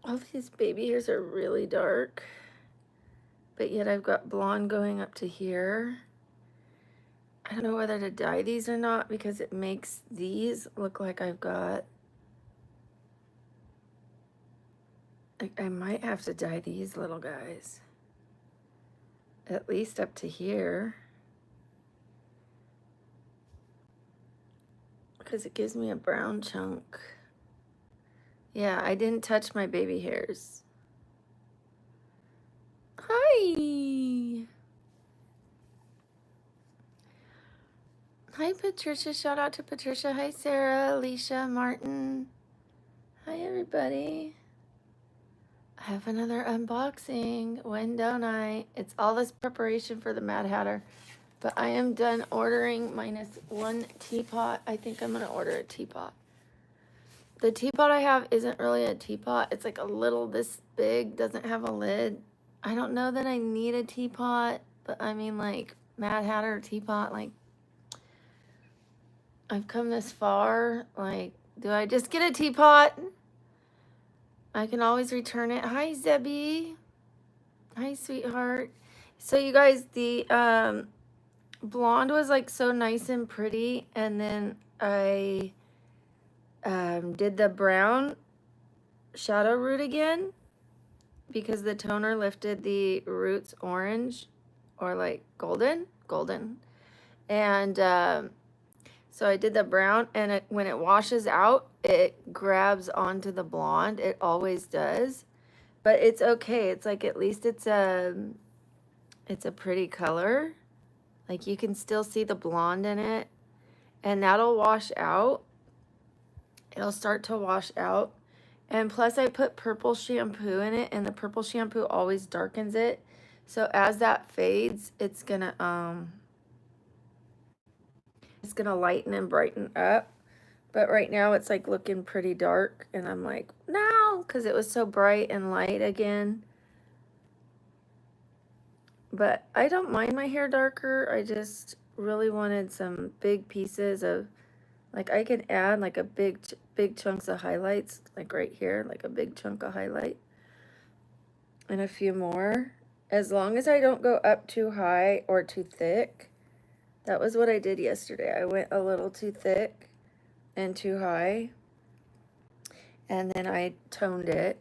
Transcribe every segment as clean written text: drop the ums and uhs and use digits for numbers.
All these baby hairs are really dark, but yet I've got blonde going up to here. I don't know whether to dye these or not because it makes these look like I've got, I might have to dye these little guys. At least up to here. Because it gives me a brown chunk. Yeah, I didn't touch my baby hairs. Hi! Hi, Patricia. Shout out to Patricia. Hi, Sarah, Alicia, Martin. Hi, everybody. I have another unboxing. When don't I? It's all this preparation for the Mad Hatter. But I am done ordering minus one teapot. I think I'm going to order a teapot. The teapot I have isn't really a teapot. It's like a little this big, doesn't have a lid. I don't know that I need a teapot, but I mean like Mad Hatter teapot, like I've come this far. Like, do I just get a teapot? I can always return it. Hi, Zebby. Hi, sweetheart. So you guys, the blonde was like so nice and pretty, and then I did the brown shadow root again because the toner lifted the roots orange or like golden. And so I did the brown, and when it washes out, it grabs onto the blonde. It always does, but it's okay. It's like at least it's a pretty color. Like you can still see the blonde in it, and that'll wash out. It'll start to wash out. And plus I put purple shampoo in it, and the purple shampoo always darkens it. So as that fades, it's gonna lighten and brighten up. But right now it's like looking pretty dark, and I'm like, no, because it was so bright and light again. But I don't mind my hair darker. I just really wanted some big pieces of, like I could add like a big chunks of highlights, like right here, like a big chunk of highlight. And a few more. As long as I don't go up too high or too thick. That was what I did yesterday. I went a little too thick and too high. And then I toned it.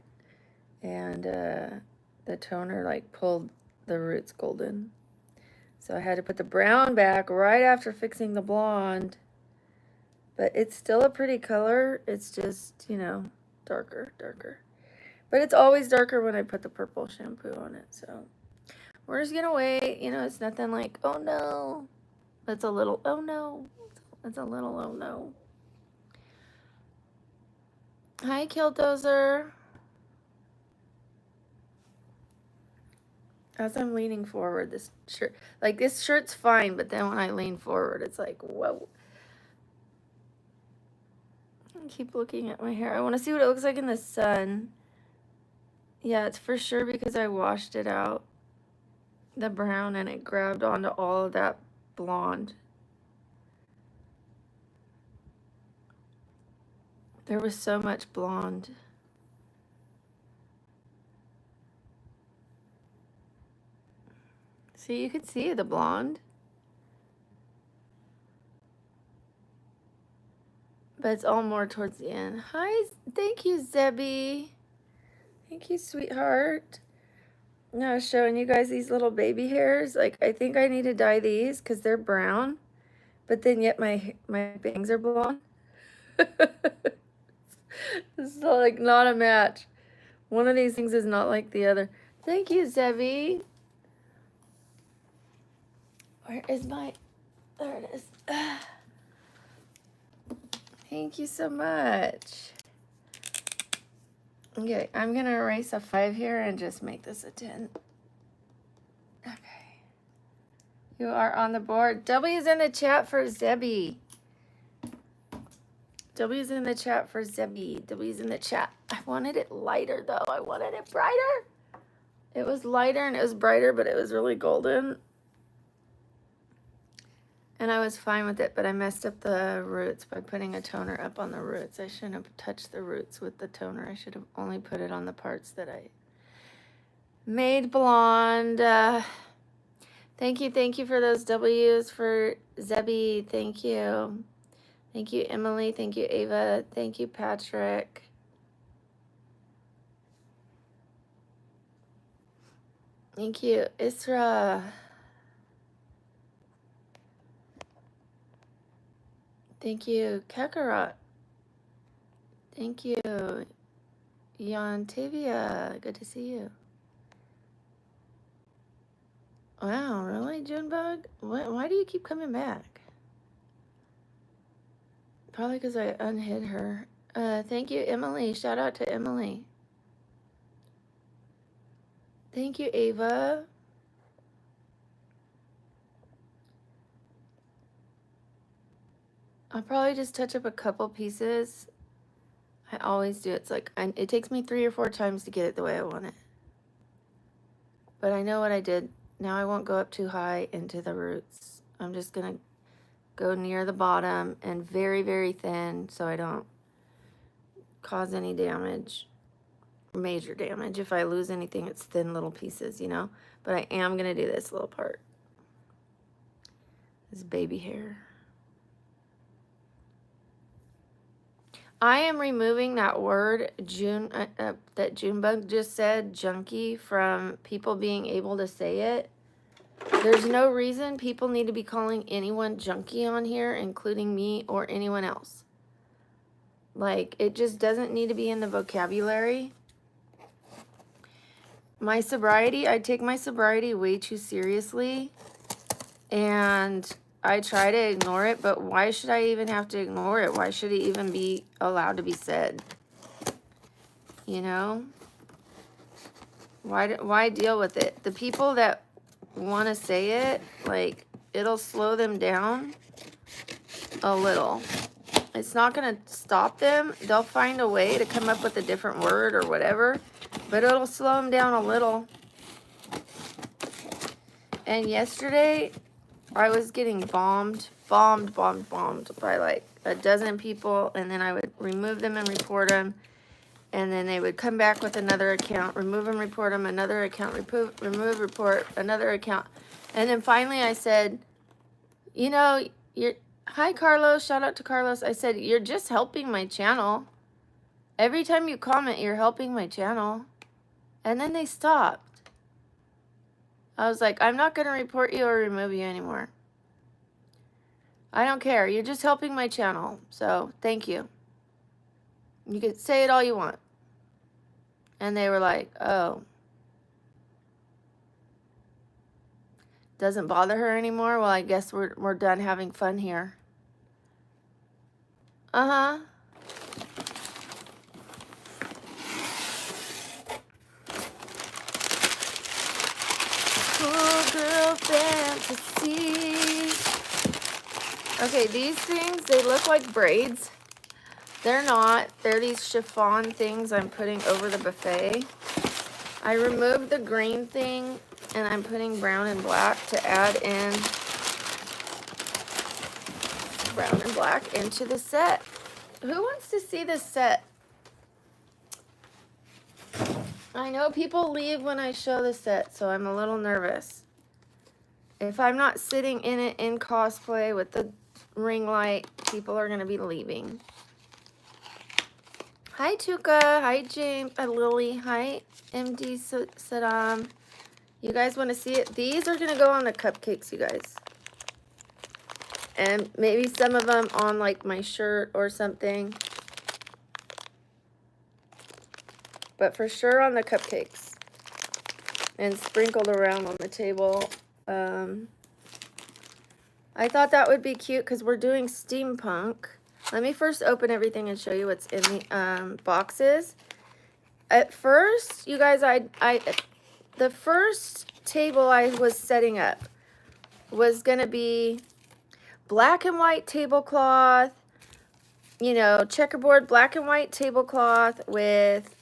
And the toner like pulled the roots golden. So I had to put the brown back right after fixing the blonde. But it's still a pretty color. It's just, you know, darker. But it's always darker when I put the purple shampoo on it. So we're just going to wait. You know, it's nothing like, oh no. It's a little, oh no. It's a little, oh no. Hi, Killdozer. As I'm leaning forward, this shirt's fine, but then when I lean forward, it's like, whoa. I keep looking at my hair. I want to see what it looks like in the sun. Yeah, it's for sure because I washed it out, the brown, and it grabbed onto all of that blonde. There was so much blonde. See, you could see the blonde. But it's all more towards the end. Hi, thank you, Zebby. Thank you, sweetheart. Now I was showing you guys these little baby hairs. Like, I think I need to dye these because they're brown. But then yet my bangs are blonde. This is like not a match. One of these things is not like the other. Thank you, Zebby. Where is my... There it is. Thank you so much. Okay, I'm going to erase a 5 here and just make this a 10. Okay. You are on the board. W's in the chat for Zebby. W's in the chat for Zebby. W's in the chat. I wanted it lighter, though. I wanted it brighter. It was lighter and it was brighter, but it was really golden. And I was fine with it, but I messed up the roots by putting a toner up on the roots. I shouldn't have touched the roots with the toner. I should have only put it on the parts that I made blonde. Thank you for those W's for Zebby. Thank you. Thank you, Emily. Thank you, Ava. Thank you, Patrick. Thank you, Isra. Thank you, Kakarot. Thank you, Yontavia. Good to see you. Wow, really, Junebug? Why do you keep coming back? Probably because I unhid her. Thank you, Emily. Shout out to Emily. Thank you, Ava. I'll probably just touch up a couple pieces. I always do. It's like, it takes me 3 or 4 times to get it the way I want it. But I know what I did. Now I won't go up too high into the roots. I'm just going to go near the bottom and very, very thin so I don't cause any damage, major damage. If I lose anything, it's thin little pieces, you know? But I am going to do this little part. This baby hair. I am removing that word that Junebug just said, junkie, from people being able to say it. There's no reason people need to be calling anyone junkie on here, including me or anyone else. Like, it just doesn't need to be in the vocabulary. My sobriety, I take my sobriety way too seriously. And I try to ignore it, but why should I even have to ignore it? Why should it even be allowed to be said? You know? Why deal with it? The people that want to say it, like, it'll slow them down a little. It's not going to stop them. They'll find a way to come up with a different word or whatever, but it'll slow them down a little. And yesterday, I was getting bombed by like a dozen people, and then I would remove them and report them, and then they would come back with another account, remove them, report them, another account, remove, report, another account. And then finally I said, you know, hi Carlos, shout out to Carlos. I said, you're just helping my channel. Every time you comment, you're helping my channel. And then they stopped. I was like, I'm not going to report you or remove you anymore. I don't care. You're just helping my channel. So thank you. You can say it all you want. And they were like, oh. Doesn't bother her anymore? Well, I guess we're done having fun here. Uh-huh. Cool girl fantasy. Okay, these things, they look like braids. They're not. They're these chiffon things I'm putting over the buffet. I removed the green thing, and I'm putting brown and black to add in brown and black into the set. Who wants to see this set? I know people leave when I show the set, so I'm a little nervous. If I'm not sitting in it in cosplay with the ring light, people are going to be leaving. Hi, Tuka. Hi, James. Lily. Hi, MD Saddam. You guys want to see it? These are going to go on the cupcakes, you guys. And maybe some of them on, like, my shirt or something. But for sure on the cupcakes. And sprinkled around on the table. I thought that would be cute because we're doing steampunk. Let me first open everything and show you what's in the boxes. At first, you guys, the first table I was setting up was going to be black and white tablecloth, you know, checkerboard black and white tablecloth with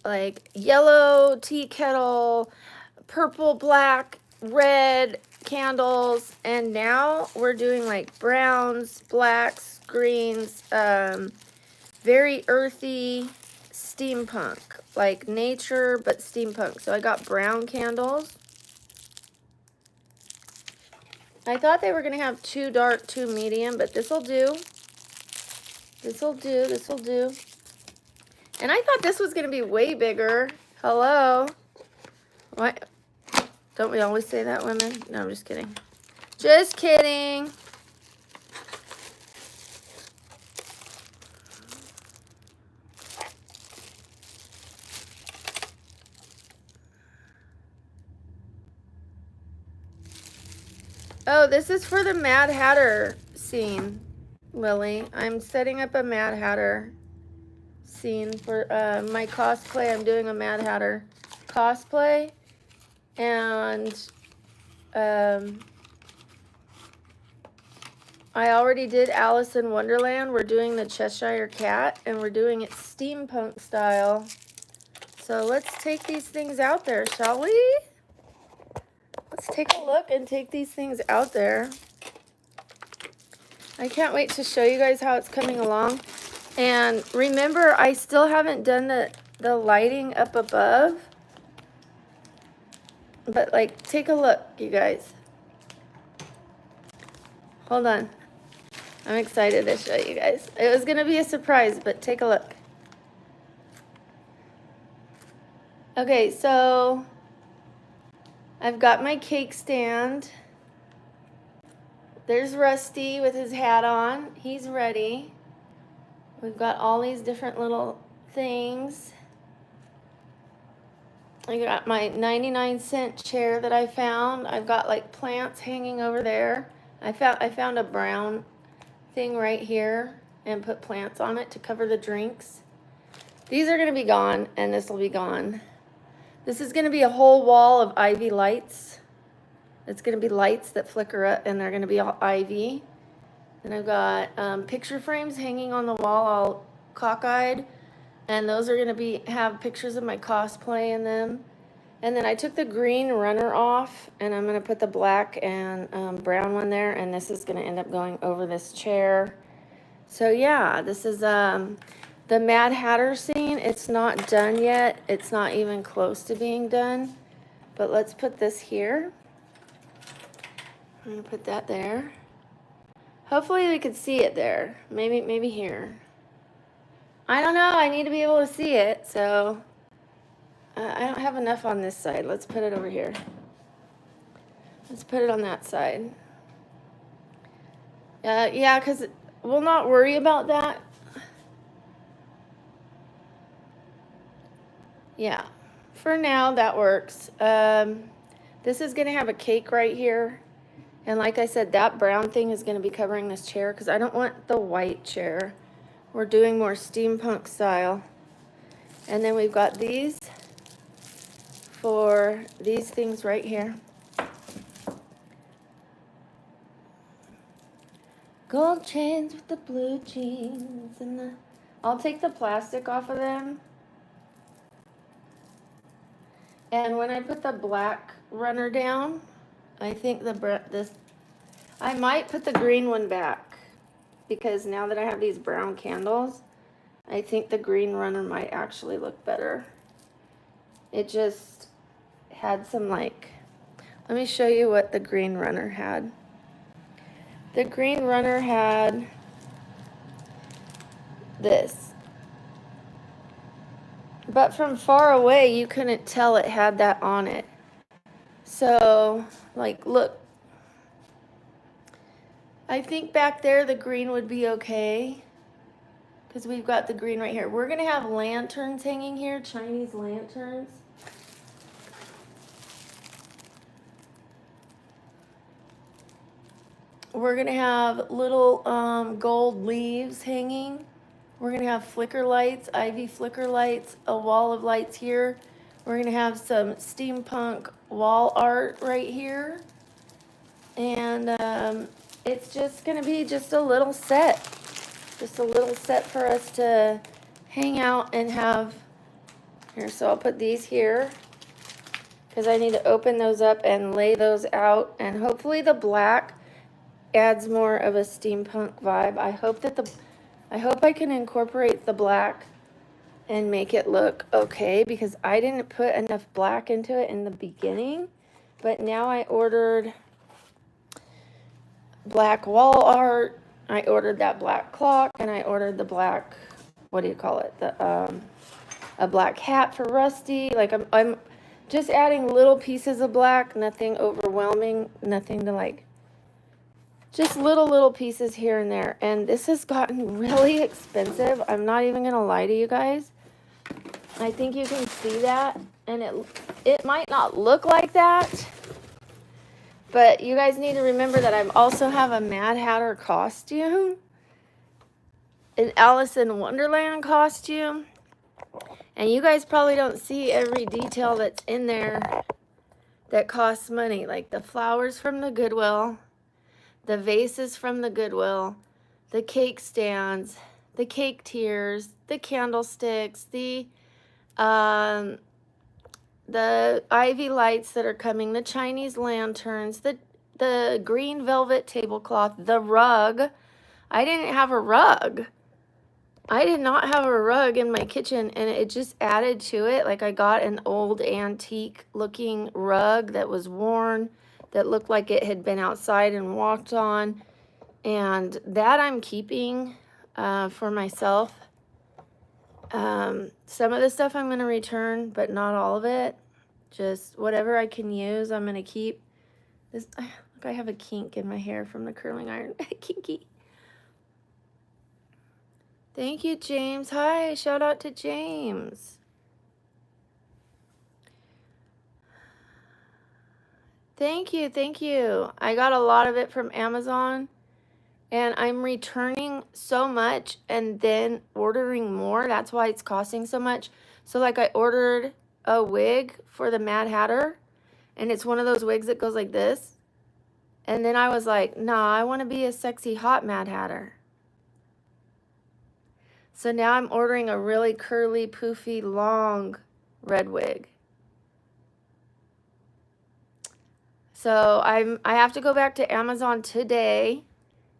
like yellow tea kettle, purple, black, red candles, and now we're doing like browns, blacks, greens, very earthy steampunk, like nature but steampunk. So I got brown candles. I thought they were gonna have too dark, too medium, but this'll do. This'll do, this'll do. And I thought this was gonna be way bigger. Hello? What? Don't we always say that, women? No, I'm just kidding. Just kidding. Oh, this is for the Mad Hatter scene, Lily. I'm setting up a Mad Hatter scene for my cosplay. I'm doing a Mad Hatter cosplay. And I already did Alice in Wonderland. We're doing the Cheshire Cat, and we're doing it steampunk style. So let's take these things out there, shall we? Let's take a look and take these things out there. I can't wait to show you guys how it's coming along. And remember, I still haven't done the lighting up above. But like, take a look, you guys. Hold on. I'm excited to show you guys. It was gonna be a surprise, but take a look. Okay, so I've got my cake stand. There's Rusty with his hat on. He's ready. We've got all these different little things. I got my 99-cent chair that I found. I've got like plants hanging over there. I found a brown thing right here and put plants on it to cover the drinks. These are gonna be gone, and this will be gone. This is gonna be a whole wall of ivy lights. It's gonna be lights that flicker up, and they're gonna be all ivy. And I've got picture frames hanging on the wall, all cockeyed, and those are gonna have pictures of my cosplay in them. And then I took the green runner off, and I'm gonna put the black and brown one there, and this is gonna end up going over this chair. So yeah, this is the Mad Hatter scene. It's not done yet. It's not even close to being done. But let's put this here. I'm gonna put that there. Hopefully we could see it there. Maybe here. I don't know. I need to be able to see it, so I don't have enough on this side. Let's put it over here. Let's put it on that side. Yeah, because we'll not worry about that. Yeah, for now that works. This is gonna have a cake right here. And like I said, that brown thing is gonna be covering this chair because I don't want the white chair. We're doing more steampunk style. And then we've got these for these things right here. Gold chains with the blue jeans and the... I'll take the plastic off of them. And when I put the black runner down, I think I might put the green one back because now that I have these brown candles, I think the green runner might actually look better. It just had some like, let me show you what the green runner had. The green runner had this. But from far away, you couldn't tell it had that on it. So, like, look. I think back there the green would be okay. Because we've got the green right here. We're going to have lanterns hanging here, Chinese lanterns. We're going to have little gold leaves hanging. We're going to have flicker lights, ivy flicker lights, a wall of lights here. We're going to have some steampunk wall art right here. And it's just going to be just a little set. Just a little set for us to hang out and have. Here, so I'll put these here. because I need to open those up and lay those out, and hopefully the black adds more of a steampunk vibe. I hope I can incorporate the black and make it look okay, because I didn't put enough black into it in the beginning, but now I ordered black wall art. I ordered that black clock, and I ordered the black, what do you call it? A black hat for Rusty. Like I'm just adding little pieces of black, nothing overwhelming, nothing to like, just little pieces here and there. And this has gotten really expensive. I'm not even gonna lie to you guys. I think you can see that, and it might not look like that, but you guys need to remember that I also have a Mad Hatter costume, an Alice in Wonderland costume, and you guys probably don't see every detail that's in there that costs money, like the flowers from the Goodwill, the vases from the Goodwill, the cake stands, the cake tiers, the candlesticks, the ivy lights that are coming, the Chinese lanterns, the green velvet tablecloth, the rug. I didn't have a rug. I did not have a rug in my kitchen, and it just added to it. Like, I got an old antique looking rug that was worn, that looked like it had been outside and walked on, and that I'm keeping for myself. Some of the stuff I'm going to return, but not all of it. Just whatever I can use, I'm going to keep. This, look, I have a kink in my hair from the curling iron. Kinky. Thank you, James. Hi, shout out to James. Thank you, thank you. I got a lot of it from Amazon, and I'm returning so much and then ordering more. That's why it's costing so much. So like, I ordered a wig for the Mad Hatter, and it's one of those wigs that goes like this. And then I was like, nah, I want to be a sexy hot Mad Hatter. So now I'm ordering a really curly, poofy, long red wig. So I have to go back to Amazon today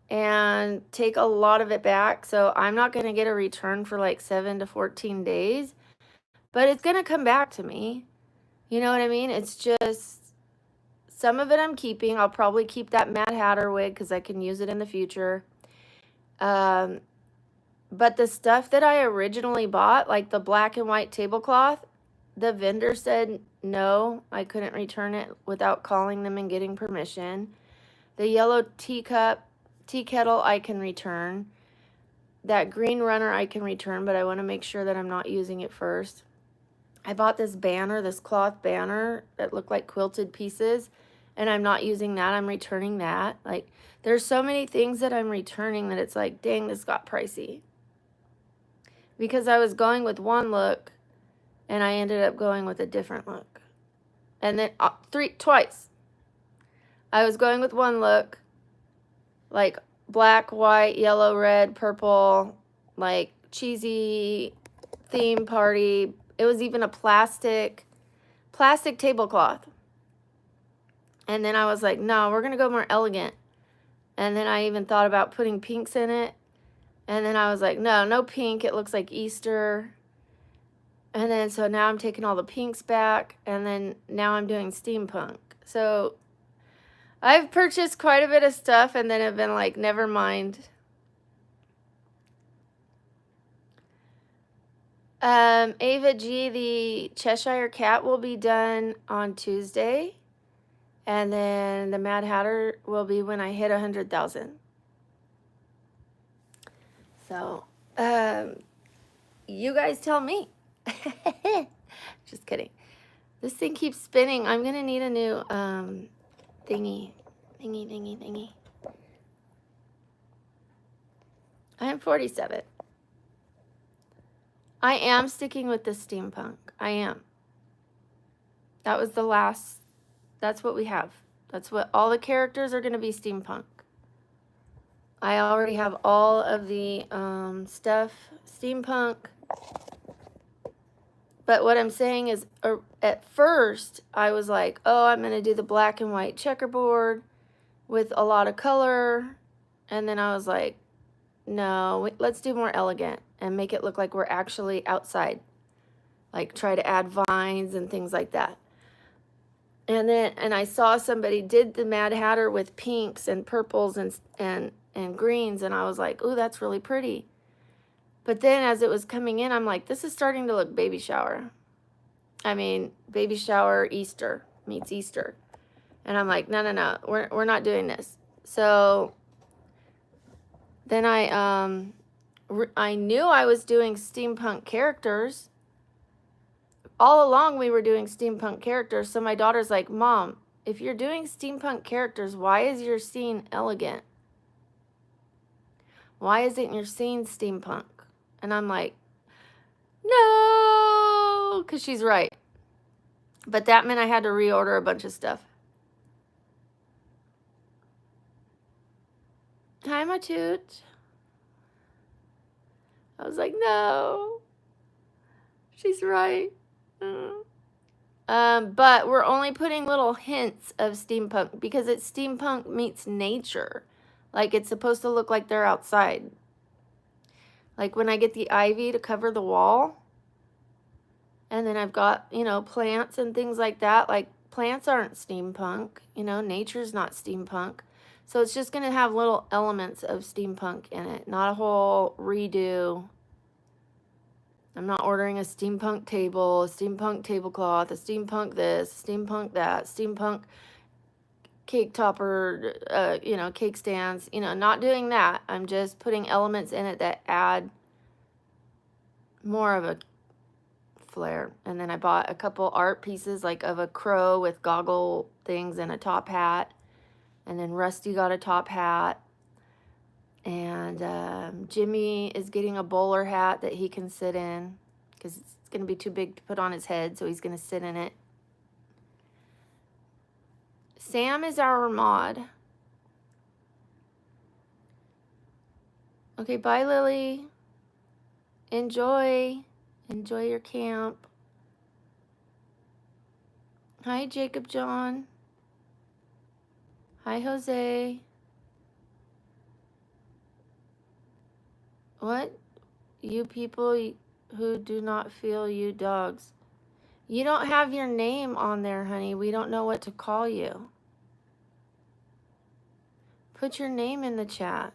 and take a lot of it back. So I'm not going to get a return for like 7 to 14 days, but it's going to come back to me. You know what I mean? It's just, some of it I'm keeping. I'll probably keep that Mad Hatter wig because I can use it in the future. But the stuff that I originally bought, like the black and white tablecloth, the vendor said no, I couldn't return it without calling them and getting permission. The yellow tea kettle I can return. That green runner I can return, but I want to make sure that I'm not using it first. I bought this banner, this cloth banner that looked like quilted pieces, and I'm not using that. I'm returning that. Like, there's so many things that I'm returning that it's like, dang, this got pricey. Because I was going with one look, and I ended up going with a different look. And then twice. I was going with one look, like black, white, yellow, red, purple, like cheesy theme party. It was even a plastic tablecloth. And then I was like, no, we're going to go more elegant. And then I even thought about putting pinks in it. And then I was like, no pink. It looks like Easter. And then, so now I'm taking all the pinks back. And then now I'm doing steampunk. So I've purchased quite a bit of stuff and then have been like, never mind. Ava G, the Cheshire Cat, will be done on Tuesday. And then the Mad Hatter will be when I hit 100,000. So, you guys tell me. Just kidding. This thing keeps spinning. I'm going to need a new thingy. I am 47. I am sticking with the steampunk. I am. That was the last. That's what we have. That's what all the characters are going to be, steampunk. I already have all of the stuff steampunk. But what I'm saying is, at first, I was like, oh, I'm going to do the black and white checkerboard with a lot of color. And then I was like, no, let's do more elegant and make it look like we're actually outside. Like try to add vines and things like that. And I saw somebody did the Mad Hatter with pinks and purples and greens. And I was like, ooh, that's really pretty. But then as it was coming in, I'm like, this is starting to look baby shower. I mean, baby shower Easter meets Easter. And I'm like, no, we're not doing this. So then I knew I was doing steampunk characters. All along we were doing steampunk characters. So my daughter's like, Mom, if you're doing steampunk characters, why is your scene elegant? Why isn't your scene steampunk? And I'm like, no, because she's right. But that meant I had to reorder a bunch of stuff. Hi, my toot. I was like, no, she's right. But we're only putting little hints of steampunk because it's steampunk meets nature. Like it's supposed to look like they're outside. Like when I get the ivy to cover the wall, and then I've got, plants and things like that. Like plants aren't steampunk, nature's not steampunk. So it's just going to have little elements of steampunk in it, not a whole redo. I'm not ordering a steampunk table, a steampunk tablecloth, a steampunk this, a steampunk that, steampunk cake topper, cake stands, not doing that. I'm just putting elements in it that add more of a flair. And then I bought a couple art pieces like of a crow with goggle things and a top hat. And then Rusty got a top hat. And Jimmy is getting a bowler hat that he can sit in because it's going to be too big to put on his head, so he's going to sit in it. Sam is our mod. Okay, bye, Lily. Enjoy your camp. Hi, Jacob John. Hi, Jose. What? You people who do not feel you dogs. You don't have your name on there, honey. We don't know what to call you. Put your name in the chat.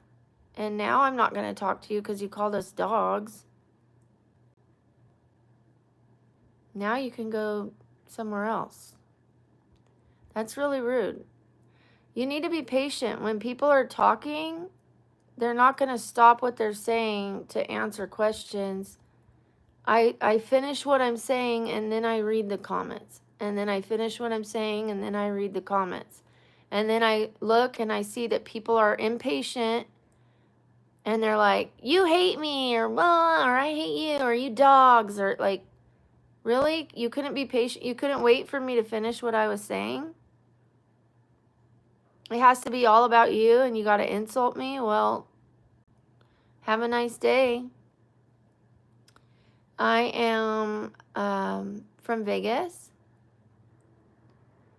And now I'm not going to talk to you because you called us dogs. Now you can go somewhere else. That's really rude. You need to be patient. When people are talking, they're not going to stop what they're saying to answer questions. I finish what I'm saying and then I read the comments. And then I finish what I'm saying and then I read the comments. And then I look and I see that people are impatient and they're like, you hate me, or well, or I hate you, or you dogs, or like, really? You couldn't be patient? You couldn't wait for me to finish what I was saying? It has to be all about you and you got to insult me? Well, have a nice day. I am from Vegas.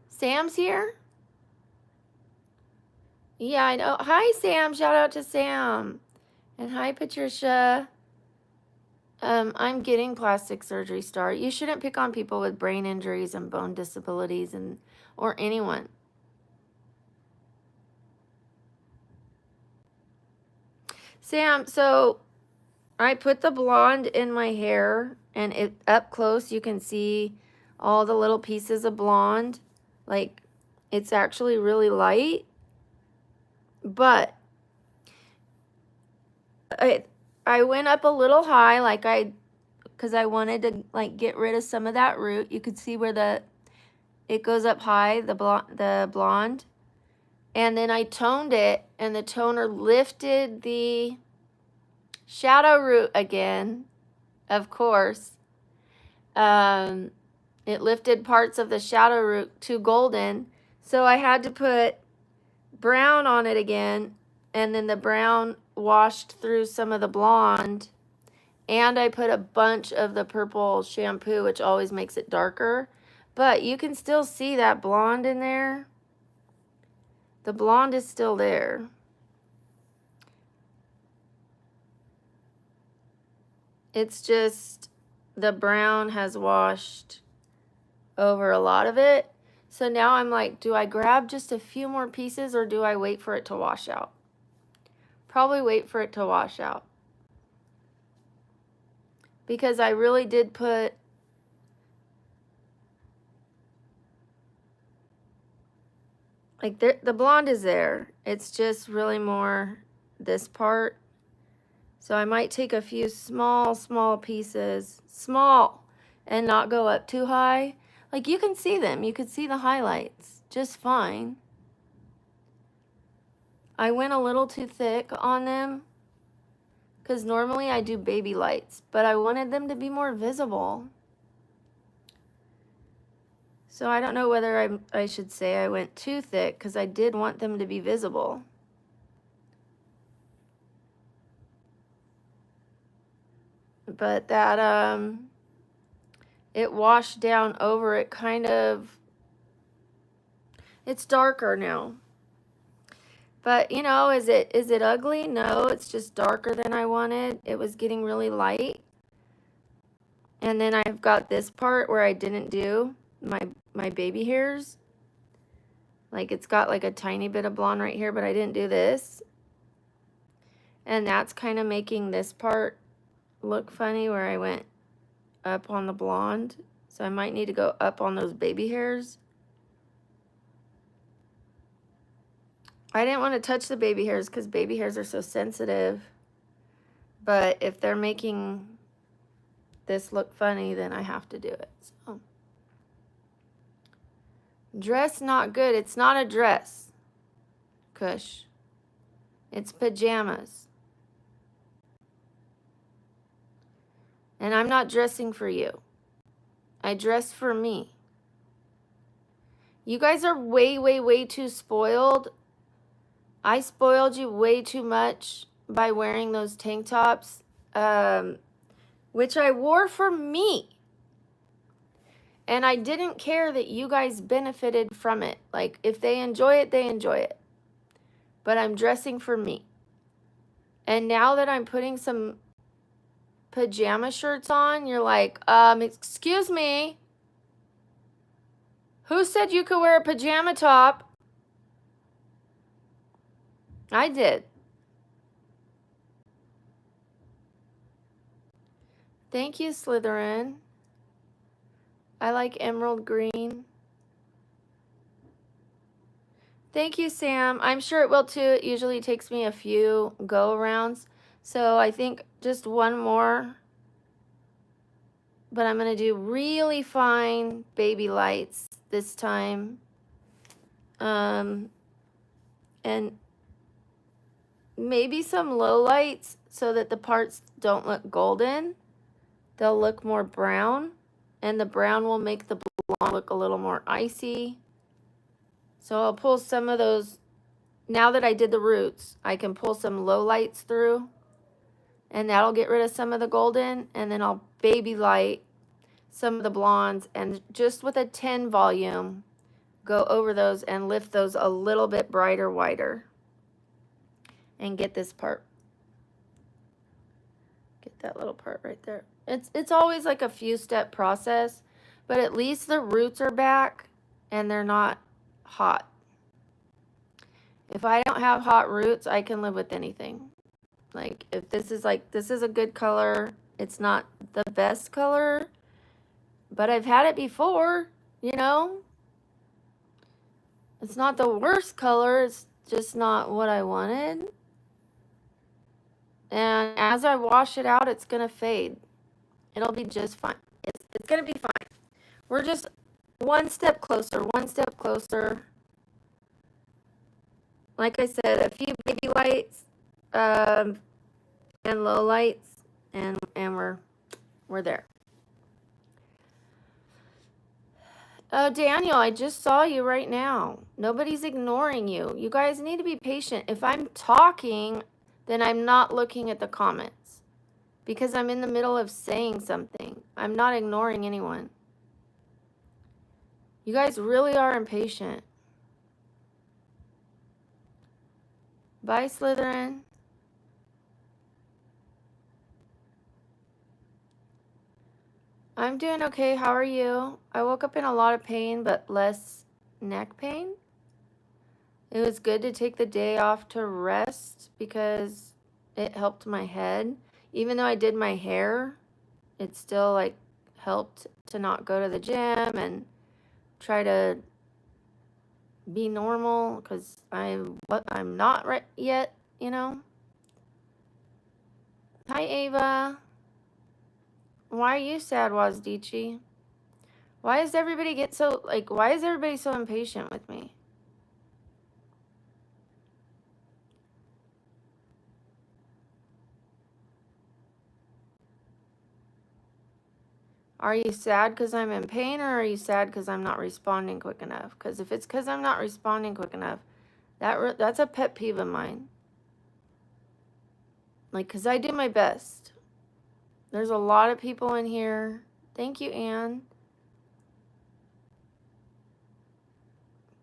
Sam's here? Yeah, I know. Hi, Sam. Shout out to Sam. And hi, Patricia. I'm getting plastic surgery start. You shouldn't pick on people with brain injuries and bone disabilities or anyone. Sam, so I put the blonde in my hair, and up close you can see all the little pieces of blonde. Like, it's actually really light. But I went up a little high, because I wanted to get rid of some of that root. You could see where it goes up high, the blonde. And then I toned it, and the toner lifted the shadow root again, of course. It lifted parts of the shadow root to golden. So I had to put brown on it again, and then the brown washed through some of the blonde, And I put a bunch of the purple shampoo, which always makes it darker. But you can still see that blonde in there. The blonde is still there. It's just the brown has washed over a lot of it. So now I'm like, do I grab just a few more pieces or do I wait for it to wash out? Probably wait for it to wash out. Because I really did put like the blonde is there. It's just really more this part. So I might take a few small pieces, small, and not go up too high. Like you can see them. You could see the highlights just fine. I went a little too thick on them because normally I do baby lights, but I wanted them to be more visible. So I don't know whether I should say I went too thick because I did want them to be visible. But that, it washed down over it kind of, it's darker now. But, you know, is it ugly? No, it's just darker than I wanted. It was getting really light. And then I've got this part where I didn't do my baby hairs. Like it's got like a tiny bit of blonde right here, but I didn't do this. And that's kind of making this part look funny where I went up on the blonde. So I might need to go up on those baby hairs. I didn't want to touch the baby hairs because baby hairs are so sensitive. But if they're making this look funny, then I have to do it. So. Dress not good. It's not a dress, Kush. It's pajamas. And I'm not dressing for you. I dress for me. You guys are way too spoiled. I spoiled you way too much by wearing those tank tops, which I wore for me. And I didn't care that you guys benefited from it. Like, if they enjoy it, they enjoy it. But I'm dressing for me. And now that I'm putting some pajama shirts on, you're like, excuse me. Who said you could wear a pajama top? I did. Thank you, Slytherin. I like emerald green. Thank you, Sam. I'm sure it will too. It usually takes me a few go-arounds. So I think just one more. But I'm going to do really fine baby lights this time. And maybe some low lights so that the parts don't look golden. They'll look more brown. And the brown will make the blonde look a little more icy. So I'll pull some of those. Now that I did the roots, I can pull some low lights through. And that'll get rid of some of the golden. And then I'll baby light some of the blondes. And just with a 10 volume, go over those and lift those a little bit brighter, whiter. And get this part. Get that little part right there. It's always like a few step process, but at least the roots are back and they're not hot. If I don't have hot roots, I can live with anything. Like if this is a good color, it's not the best color, but I've had it before, you know. It's not the worst color, it's just not what I wanted. And as I wash it out, it's going to fade. It'll be just fine. It's going to be fine. We're just one step closer, one step closer. Like I said, a few baby lights and low lights, and we're there. Oh, Daniel, I just saw you right now. Nobody's ignoring you. You guys need to be patient. If I'm talking, then I'm not looking at the comments. because I'm in the middle of saying something. I'm not ignoring anyone. You guys really are impatient. Bye, Slytherin. I'm doing okay. How are you? I woke up in a lot of pain, but less neck pain. It was good to take the day off to rest because it helped my head. Even though I did my hair, it still like helped to not go to the gym and try to be normal because I'm not right yet, you know. Hi, Ava. Why are you sad, Wazdichi? Why is everybody so impatient with me? Are you sad because I'm in pain, or are you sad because I'm not responding quick enough? Because if it's because I'm not responding quick enough, that's a pet peeve of mine. Like, because I do my best. There's a lot of people in here. Thank you, Anne.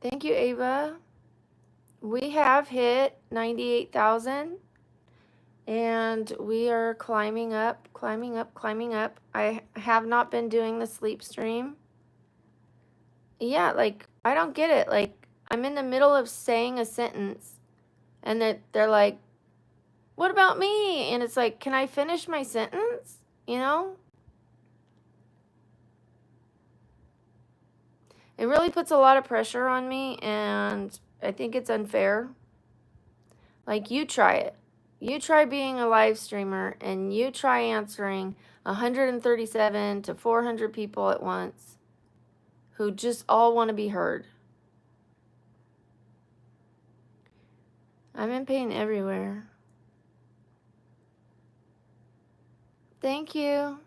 Thank you, Ava. We have hit 98,000. And we are climbing up, climbing up, climbing up. I have not been doing the sleep stream. Yeah, like, I don't get it. Like, I'm in the middle of saying a sentence, and they're like, what about me? And it's like, can I finish my sentence? You know? It really puts a lot of pressure on me, and I think it's unfair. Like, you try it. You try being a live streamer, and you try answering 137 to 400 people at once who just all want to be heard. I'm in pain everywhere. Thank you.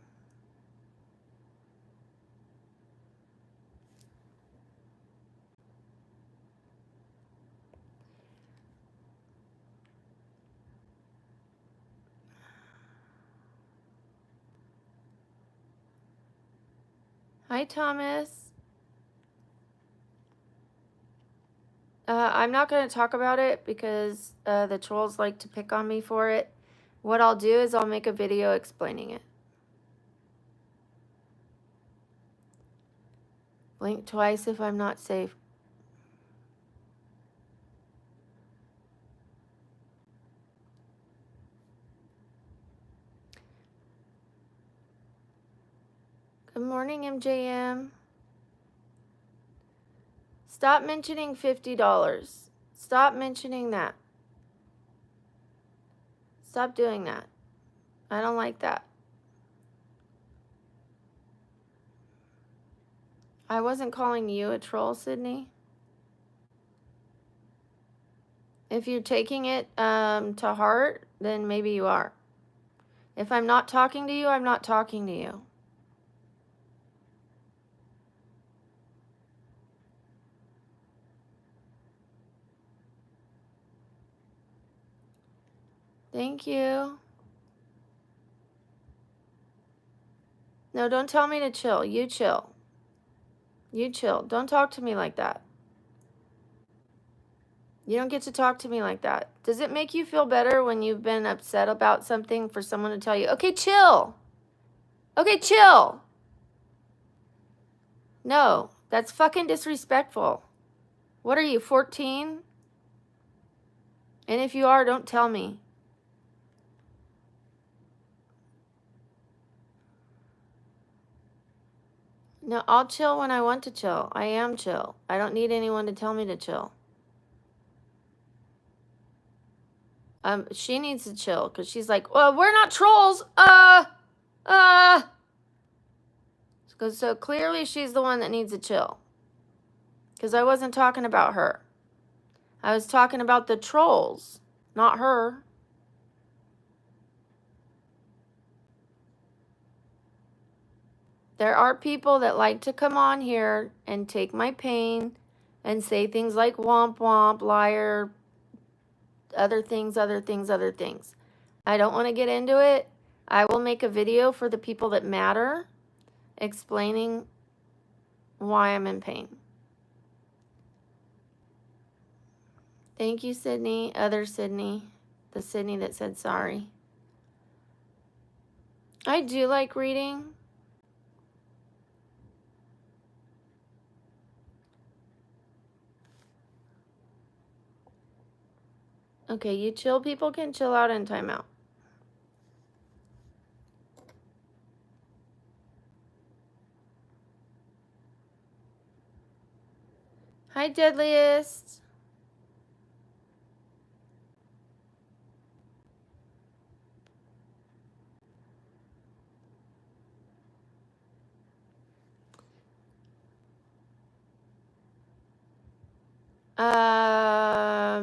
Hi, Thomas. I'm not going to talk about it because the trolls like to pick on me for it. What I'll do is I'll make a video explaining it. Blink twice if I'm not safe. Good morning, MJM. Stop mentioning $50. Stop mentioning that. Stop doing that. I don't like that. I wasn't calling you a troll, Sydney. If you're taking it to heart, then maybe you are. If I'm not talking to you, I'm not talking to you. Thank you. No, don't tell me to chill. You chill. You chill. Don't talk to me like that. You don't get to talk to me like that. Does it make you feel better when you've been upset about something for someone to tell you, okay, chill. Okay, chill. No, that's fucking disrespectful. What are you, 14? And if you are, don't tell me. No, I'll chill when I want to chill. I am chill. I don't need anyone to tell me to chill. She needs to chill because she's like, well, we're not trolls. So clearly she's the one that needs to chill. Because I wasn't talking about her. I was talking about the trolls, not her. There are people that like to come on here and take my pain and say things like womp womp, liar, other things. I don't want to get into it, I will make a video for the people that matter, explaining why I'm in pain. Thank you, Sydney. Other Sydney. The Sydney that said sorry. I do like reading. Okay, you chill people can chill out and time out. Hi, Deadliest.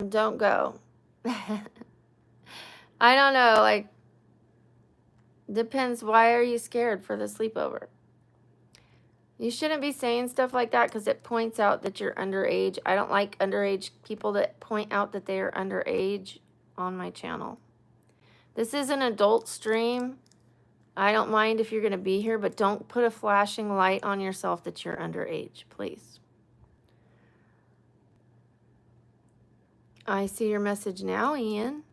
Don't go. I don't know, like, depends. Why are you scared for the sleepover? You shouldn't be saying stuff like that because it points out that you're underage. I don't like underage people that point out that they are underage on my channel. This is an adult stream. I don't mind if you're going to be here, but don't put a flashing light on yourself that you're underage, please. I see your message now, Ian.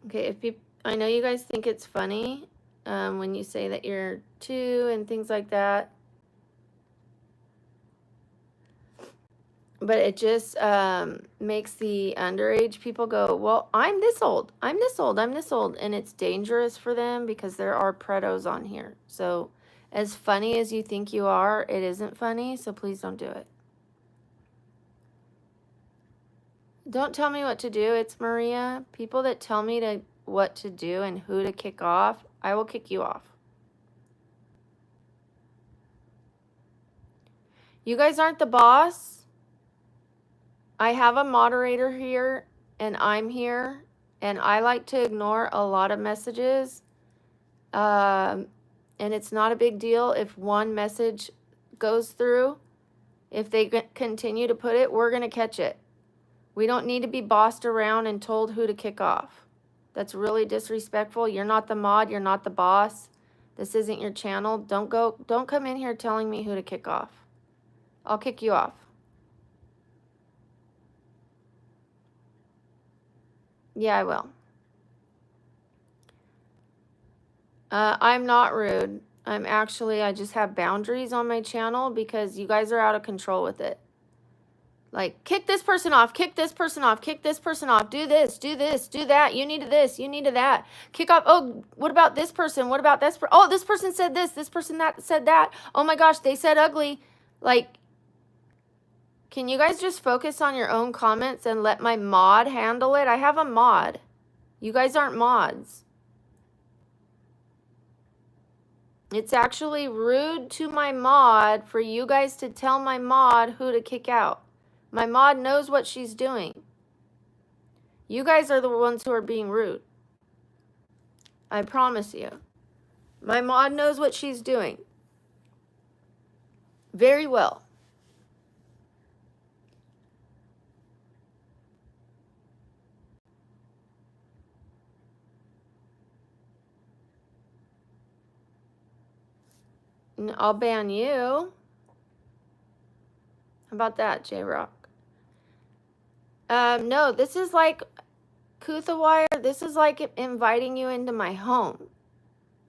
Okay, if people, I know you guys think it's funny when you say that you're 2 and things like that. But it just makes the underage people go, well, I'm this old, I'm this old, I'm this old. And it's dangerous for them because there are pretos on here. So as funny as you think you are, it isn't funny. So please don't do it. Don't tell me what to do. It's Maria. People that tell me what to do and who to kick off, I will kick you off. You guys aren't the boss. I have a moderator here and I'm here and I like to ignore a lot of messages. And it's not a big deal if one message goes through. If they continue to put it, we're going to catch it. We don't need to be bossed around and told who to kick off. That's really disrespectful. You're not the mod. You're not the boss. This isn't your channel. Don't come in here telling me who to kick off. I'll kick you off. Yeah, I will. I'm not rude. I just have boundaries on my channel because you guys are out of control with it. Like, kick this person off, kick this person off, kick this person off, do this, do that, you need to this, you need to that. Kick off, oh, what about this person? What about this person? Oh, this person said this person that said that. Oh my gosh, they said ugly. Like, can you guys just focus on your own comments and let my mod handle it? I have a mod. You guys aren't mods. It's actually rude to my mod for you guys to tell my mod who to kick out. My mod knows what she's doing. You guys are the ones who are being rude. I promise you. My mod knows what she's doing. Very well. I'll ban you. How about that, J-Rock? No, this is like Kuthawire. This is like inviting you into my home.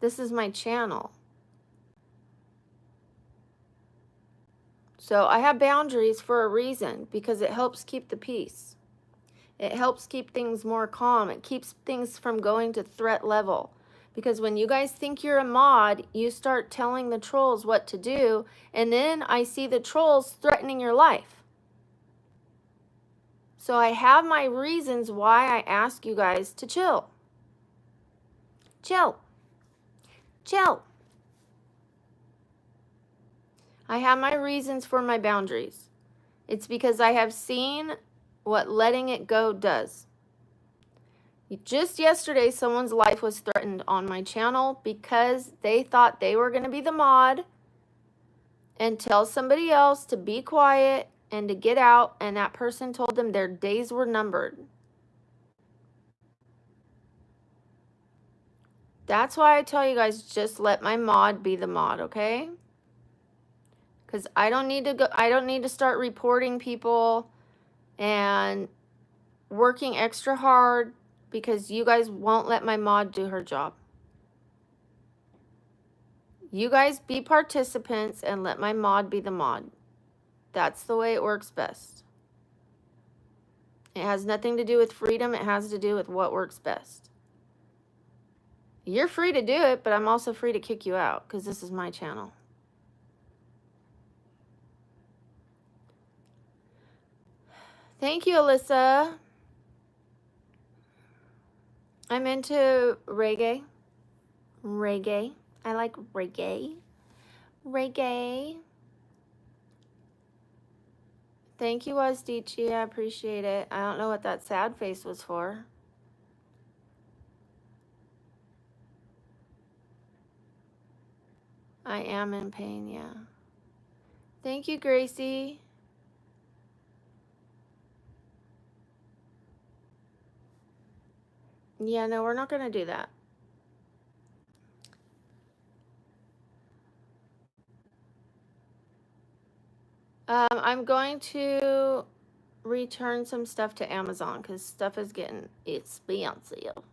This is my channel. So I have boundaries for a reason because it helps keep the peace. It helps keep things more calm. It keeps things from going to threat level. Because when you guys think you're a mod, you start telling the trolls what to do, and then I see the trolls threatening your life. So I have my reasons why I ask you guys to chill. Chill. Chill. I have my reasons for my boundaries. It's because I have seen what letting it go does. Just yesterday, someone's life was threatened on my channel because they thought they were going to be the mod and tell somebody else to be quiet and to get out, and that person told them their days were numbered. That's why I tell you guys, just let my mod be the mod, okay? Because I don't need to start reporting people and working extra hard because you guys won't let my mod do her job. You guys be participants and let my mod be the mod. That's the way it works best. It has nothing to do with freedom. It has to do with what works best. You're free to do it, but I'm also free to kick you out because this is my channel. Thank you, Alyssa. I'm into reggae. Reggae. I like reggae. Reggae. Thank you, Wasdichi. I appreciate it. I don't know what that sad face was for. I am in pain, yeah. Thank you, Gracie. Yeah, no, we're not going to do that. I'm going to return some stuff to Amazon because stuff is getting expensive.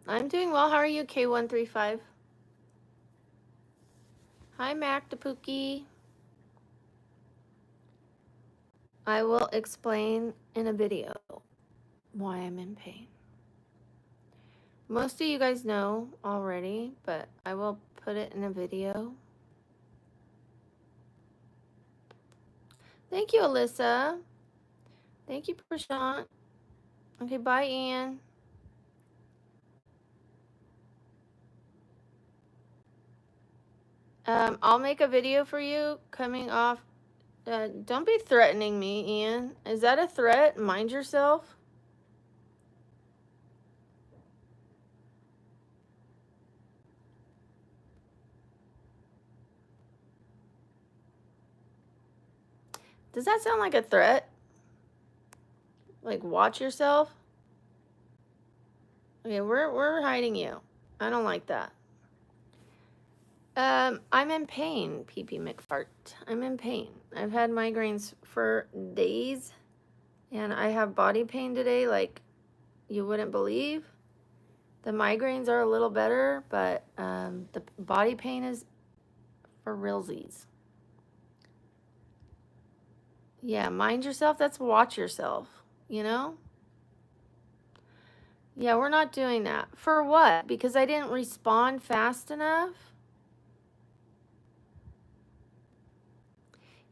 I'm doing well. How are you, K135? Hi, Mac Pookie. I will explain in a video why I'm in pain. Most of you guys know already, but I will put it in a video. Thank you, Alyssa. Thank you, Prashant. Okay, bye, Ian. I'll make a video for you coming off. Don't be threatening me, Ian. Is that a threat? Mind yourself. Does that sound like a threat? Like, watch yourself? Okay, we're hiding you. I don't like that. I'm in pain, PP McFart. I'm in pain. I've had migraines for days, and I have body pain today like you wouldn't believe. The migraines are a little better, but the body pain is for realsies. Yeah, mind yourself. That's watch yourself, you know? Yeah, we're not doing that. For what? Because I didn't respond fast enough?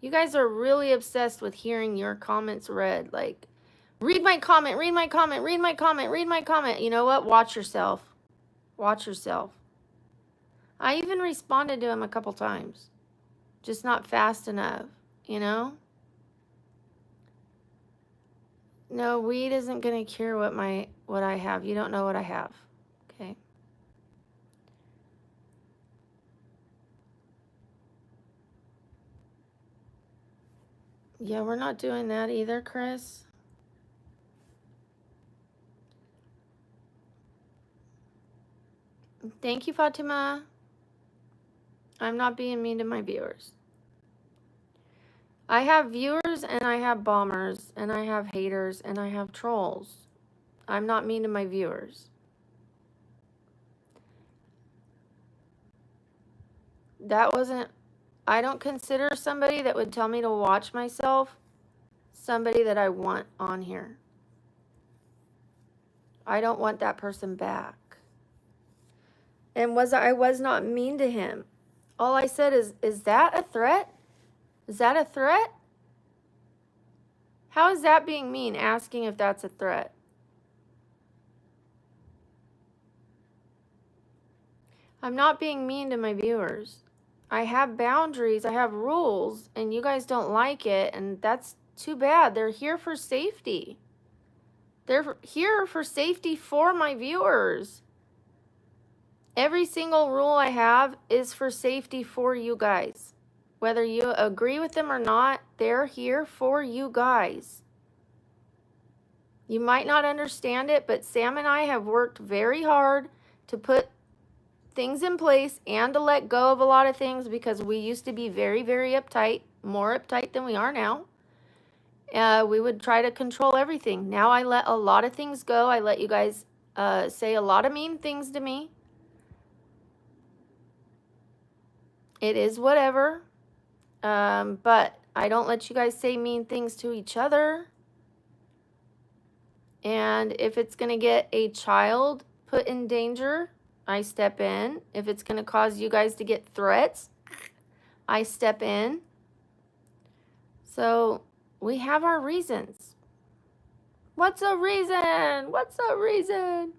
You guys are really obsessed with hearing your comments read. Like, read my comment, read my comment, read my comment, read my comment. You know what? Watch yourself. Watch yourself. I even responded to him a couple times. Just not fast enough, you know? No, weed isn't going to cure what I have. You don't know what I have. Okay? Yeah, we're not doing that either, Chris. Thank you, Fatima. I'm not being mean to my viewers. I have viewers and I have bombers and I have haters and I have trolls. I'm not mean to my viewers. That wasn't, I don't consider somebody that would tell me to watch myself somebody that I want on here. I don't want that person back. And I was not mean to him. All I said is that a threat? Is that a threat? How is that being mean, asking if that's a threat? I'm not being mean to my viewers. I have boundaries, I have rules, and you guys don't like it, and that's too bad. They're here for safety. They're here for safety for my viewers. Every single rule I have is for safety for you guys. Whether you agree with them or not, they're here for you guys. You might not understand it, but Sam and I have worked very hard to put things in place and to let go of a lot of things because we used to be very, very uptight, more uptight than we are now. We would try to control everything. Now I let a lot of things go. I let you guys say a lot of mean things to me. It is whatever. But I don't let you guys say mean things to each other. And if it's going to get a child put in danger, I step in. If it's going to cause you guys to get threats, I step in. So we have our reasons. What's a reason? What's a reason?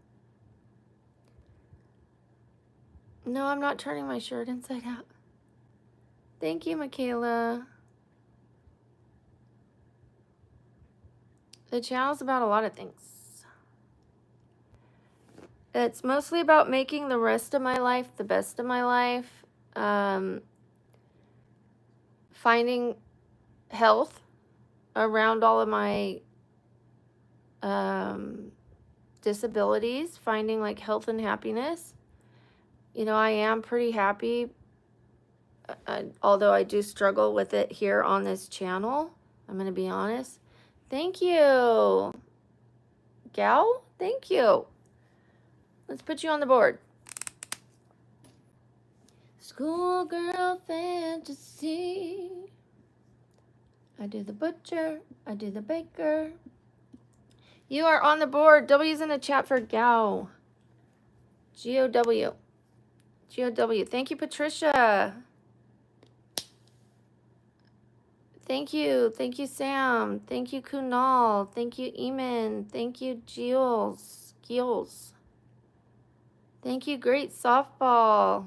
No, I'm not turning my shirt inside out. Thank you, Michaela. The channel's about a lot of things. It's mostly about making the rest of my life the best of my life. Finding health around all of my disabilities. Finding like health and happiness. You know, I am pretty happy. Although I do struggle with it here on this channel. I'm going to be honest. Thank you, Gal. Thank you. Let's put you on the board. Schoolgirl fantasy. I do the butcher. I do the baker. You are on the board. W's in the chat for Gao. G-O-W. G-O-W. Thank you, Patricia. Thank you. Thank you, Sam. Thank you, Kunal. Thank you, Eamon. Thank you, Gilles. Thank you, Great Softball.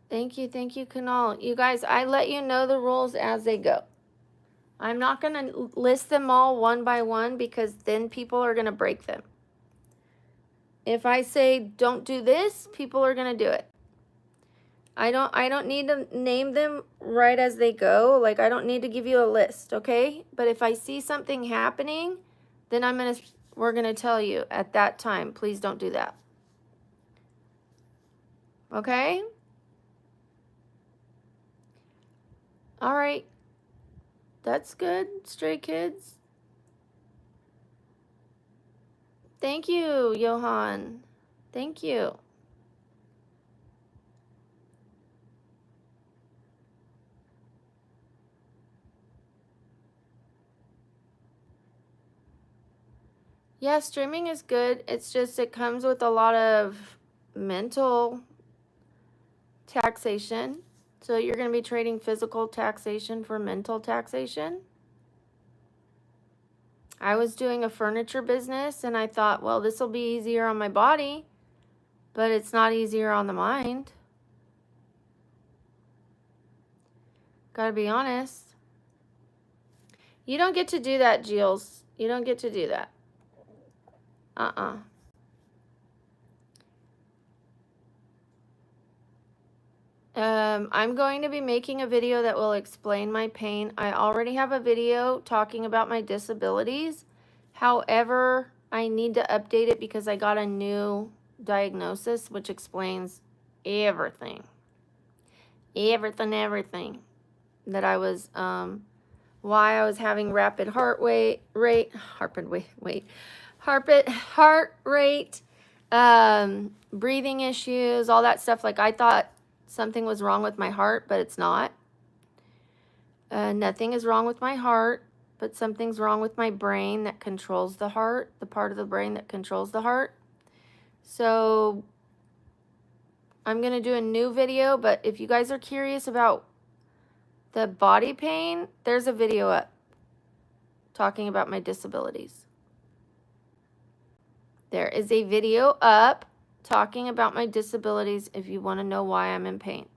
Thank you, Kunal. You guys, I let you know the rules as they go. I'm not going to list them all one by one because then people are going to break them. If I say don't do this, people are going to do it. I don't need to name them right as they go. Like, I don't need to give you a list, okay? But if I see something happening, then we're going to tell you at that time, please don't do that. Okay? All right. That's good, Stray Kids. Thank you, Johan. Thank you. Yeah, streaming is good. It's just it comes with a lot of mental taxation. So you're going to be trading physical taxation for mental taxation. I was doing a furniture business and I thought, well, this will be easier on my body, but it's not easier on the mind. Gotta be honest. You don't get to do that, Gilles. You don't get to do that. I'm going to be making a video that will explain my pain. I already have a video talking about my disabilities. However, I need to update it because I got a new diagnosis, which explains everything. Everything that I was, why I was having rapid heart rate, breathing issues, all that stuff. Like, I thought something was wrong with my heart, but it's not. Nothing is wrong with my heart, but something's wrong with my brain that controls the heart, the part of the brain that controls the heart. So I'm going to do a new video, but if you guys are curious about the body pain, there's a video up talking about my disabilities. There is a video up talking about my disabilities if you want to know why I'm in pain.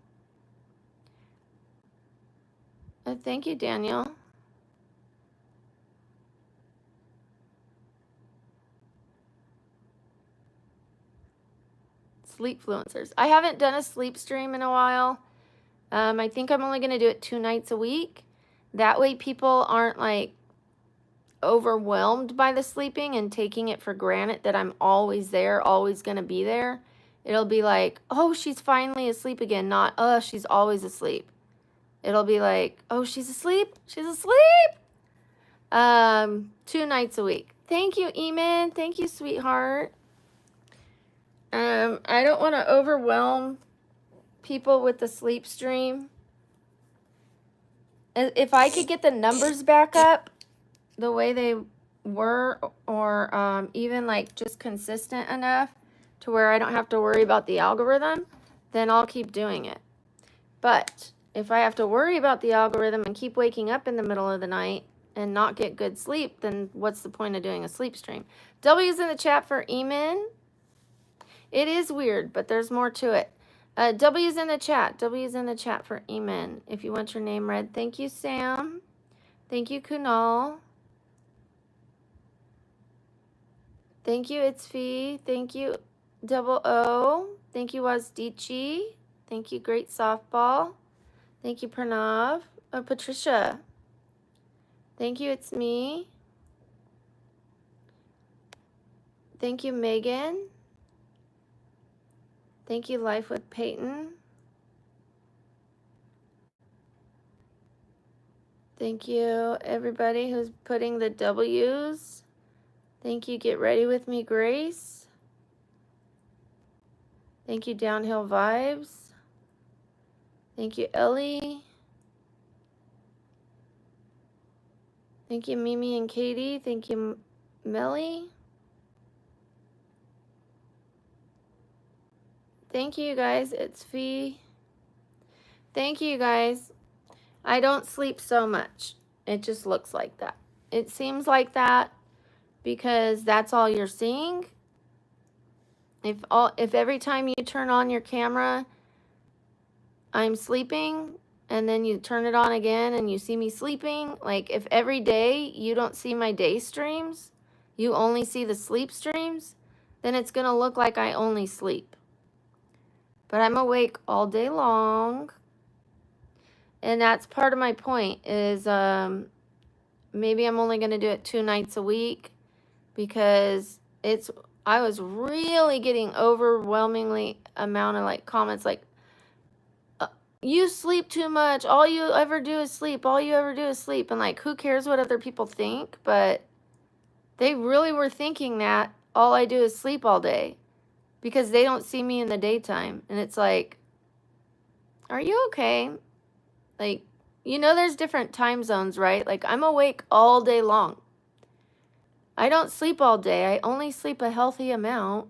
Thank you, Daniel. Sleepfluencers. I haven't done a sleep stream in a while. I think I'm only going to do it 2 nights a week. That way people aren't like overwhelmed by the sleeping and taking it for granted that I'm always there, always going to be there. It'll be like, oh, she's finally asleep again, not, oh, she's always asleep. It'll be like, oh, she's asleep. She's asleep. 2 nights a week. Thank you, Eamon. Thank you, sweetheart. I don't want to overwhelm people with the sleep stream. If I could get the numbers back up the way they were, or even like just consistent enough to where I don't have to worry about the algorithm, then I'll keep doing it. But if I have to worry about the algorithm and keep waking up in the middle of the night and not get good sleep, then what's the point of doing a sleep stream? W's in the chat for Eamon. It is weird, but there's more to it. W's in the chat. W's in the chat for Eamon. If you want your name read. Thank you, Sam. Thank you, Kunal. Thank you, It's Fee. Thank you, Double O. Thank you, Wazdichi. Thank you, Great Softball. Thank you, Pranav. Patricia. Thank you, It's Me. Thank you, Megan. Thank you, Life with Peyton. Thank you, everybody who's putting the W's. Thank you, Get Ready With Me, Grace. Thank you, Downhill Vibes. Thank you, Ellie. Thank you, Mimi and Katie. Thank you, Melly. Thank you, guys. It's Fee. Thank you, guys. I don't sleep so much. It just looks like that. It seems like that because that's all you're seeing. If every time you turn on your camera, I'm sleeping, and then you turn it on again and you see me sleeping, like if every day you don't see my day streams, you only see the sleep streams, then it's going to look like I only sleep. But I'm awake all day long. And that's part of my point is maybe I'm only going to do it 2 nights a week because I was really getting overwhelmingly amount of like comments like, you sleep too much. All you ever do is sleep. All you ever do is sleep. And like, who cares what other people think? But they really were thinking that all I do is sleep all day because they don't see me in the daytime. And it's like, are you okay? Like, you know, there's different time zones, right? Like, I'm awake all day long. I don't sleep all day. I only sleep a healthy amount.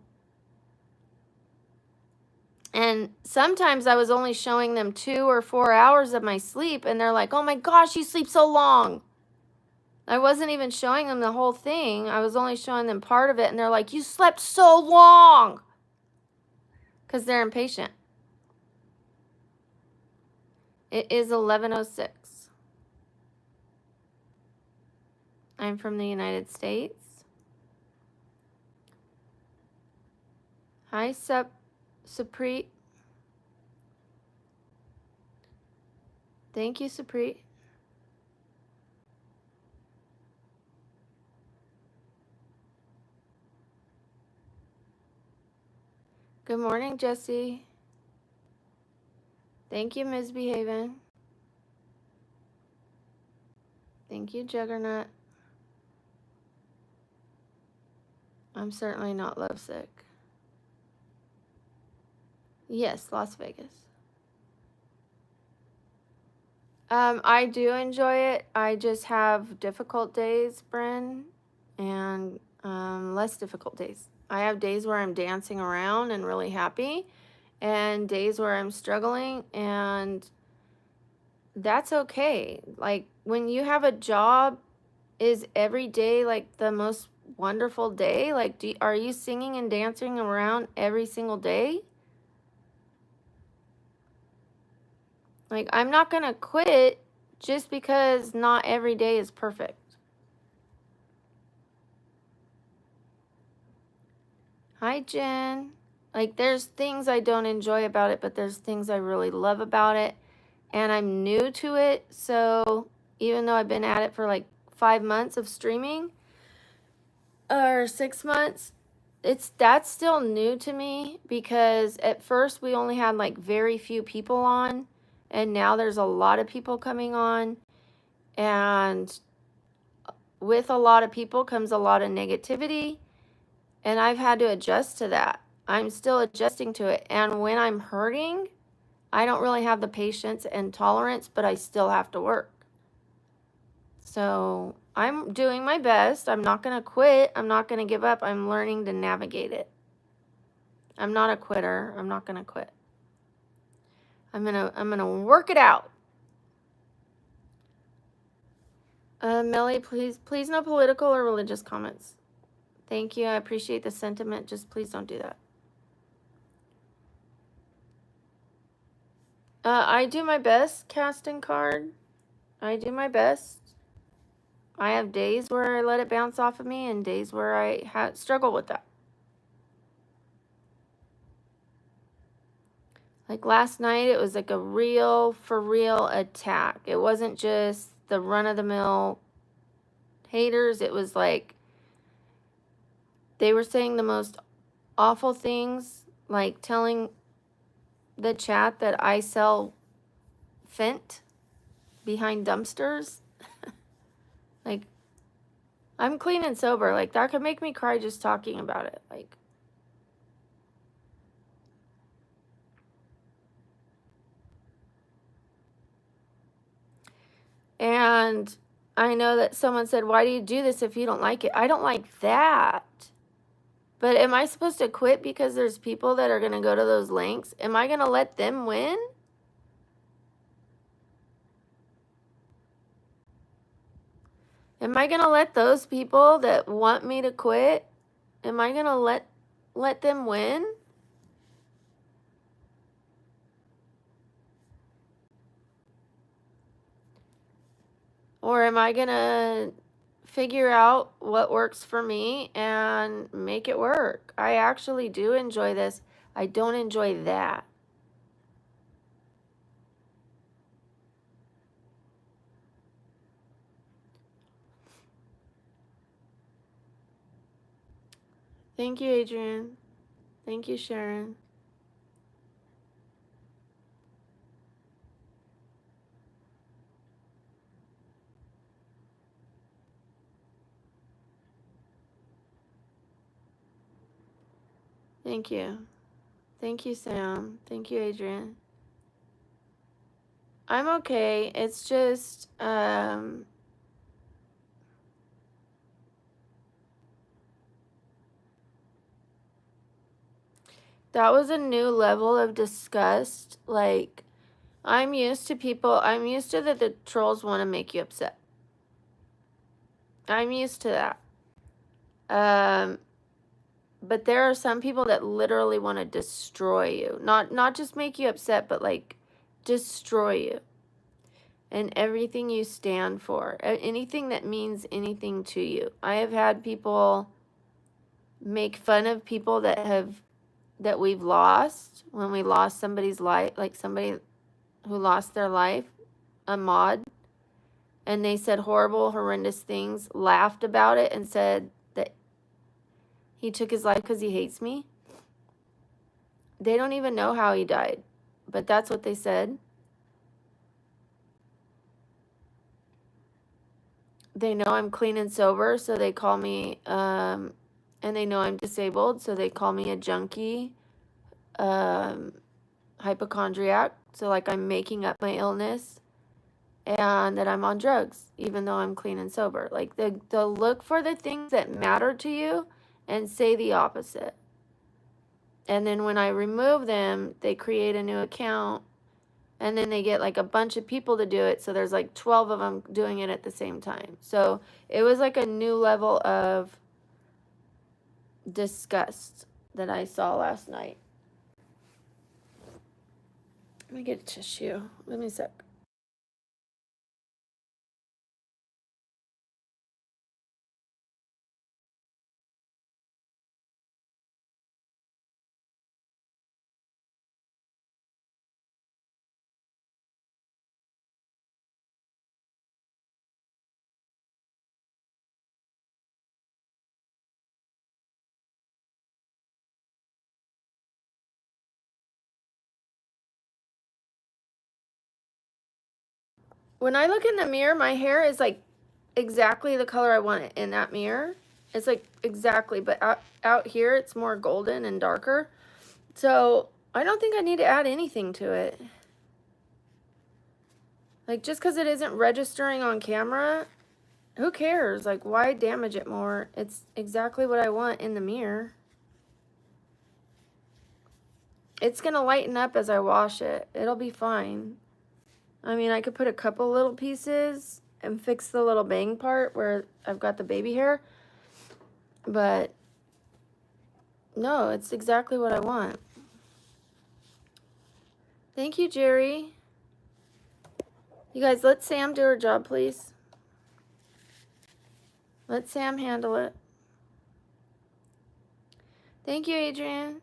And sometimes I was only showing them 2 or 4 hours of my sleep, and they're like, oh my gosh, you sleep so long. I wasn't even showing them the whole thing. I was only showing them part of it, and they're like, you slept so long. Because they're impatient. It is 11:06. I'm from the United States. Hi, Supreet. Thank you, Supreet. Good morning, Jesse. Thank you, Ms. Behaven. Thank you, Juggernaut. I'm certainly not lovesick. Yes, Las Vegas. I do enjoy it. I just have difficult days, Bryn, and less difficult days. I have days where I'm dancing around and really happy, and days where I'm struggling, and that's okay. Like, when you have a job, is every day like the most wonderful day? Like, are you singing and dancing around every single day? Like, I'm not going to quit just because not every day is perfect. Hi, Jen. Like, there's things I don't enjoy about it, but there's things I really love about it. And I'm new to it, so even though I've been at it for like 5 months of streaming, or 6 months, that's still new to me, because at first we only had like very few people on, and now there's a lot of people coming on, and with a lot of people comes a lot of negativity, and I've had to adjust to that. I'm still adjusting to it, and when I'm hurting, I don't really have the patience and tolerance, but I still have to work. So I'm doing my best. I'm not going to quit. I'm not going to give up. I'm learning to navigate it. I'm not a quitter. I'm not going to quit. I'm going to work it out. Melly, please no political or religious comments. Thank you. I appreciate the sentiment. Just please don't do that. I do my best casting card. I do my best. I have days where I let it bounce off of me and days where I struggle with that. Like last night, it was like a real, for real attack. It wasn't just the run-of-the-mill haters. It was like they were saying the most awful things, like telling the chat that I sell Fent behind dumpsters. Like, I'm clean and sober. Like, that could make me cry just talking about it. Like, and I know that someone said, why do you do this if you don't like it? I don't like that. But am I supposed to quit because there's people that are going to go to those links? Am I going to let them win? Am I going to let those people that want me to quit, am I going to let them win? Or am I going to figure out what works for me and make it work? I actually do enjoy this. I don't enjoy that. Thank you, Adrian. Thank you, Sharon. Thank you. Thank you, Sam. Thank you, Adrian. I'm okay. It's just, that was a new level of disgust. Like, I'm used to that the trolls want to make you upset. I'm used to that. But there are some people that literally want to destroy you. Not just make you upset, but like destroy you. And everything you stand for. Anything that means anything to you. I have had people make fun of people that we've lost when we lost somebody's life, like somebody who lost their life, a mod, and they said horrible, horrendous things, laughed about it, and said that he took his life because he hates me. They don't even know how he died, but that's what they said. They know I'm clean and sober, so they call me, and they know I'm disabled, so they call me a junkie, hypochondriac, so like I'm making up my illness, and that I'm on drugs, even though I'm clean and sober. Like, they'll look for the things that matter to you and say the opposite. And then when I remove them, they create a new account, and then they get like a bunch of people to do it. So there's like 12 of them doing it at the same time. So it was like a new level of disgust that I saw last night. Let me get a tissue. Let me a sec. when I look in the mirror, my hair is like exactly the color I want it in that mirror. It's like exactly, but out here it's more golden and darker. So I don't think I need to add anything to it. Like, just because it isn't registering on camera, who cares? Like, why damage it more? It's exactly what I want in the mirror. It's going to lighten up as I wash it. It'll be fine. I mean, I could put a couple little pieces and fix the little bang part where I've got the baby hair. But, no, it's exactly what I want. Thank you, Jerry. You guys, let Sam do her job, please. Let Sam handle it. Thank you, Adrian.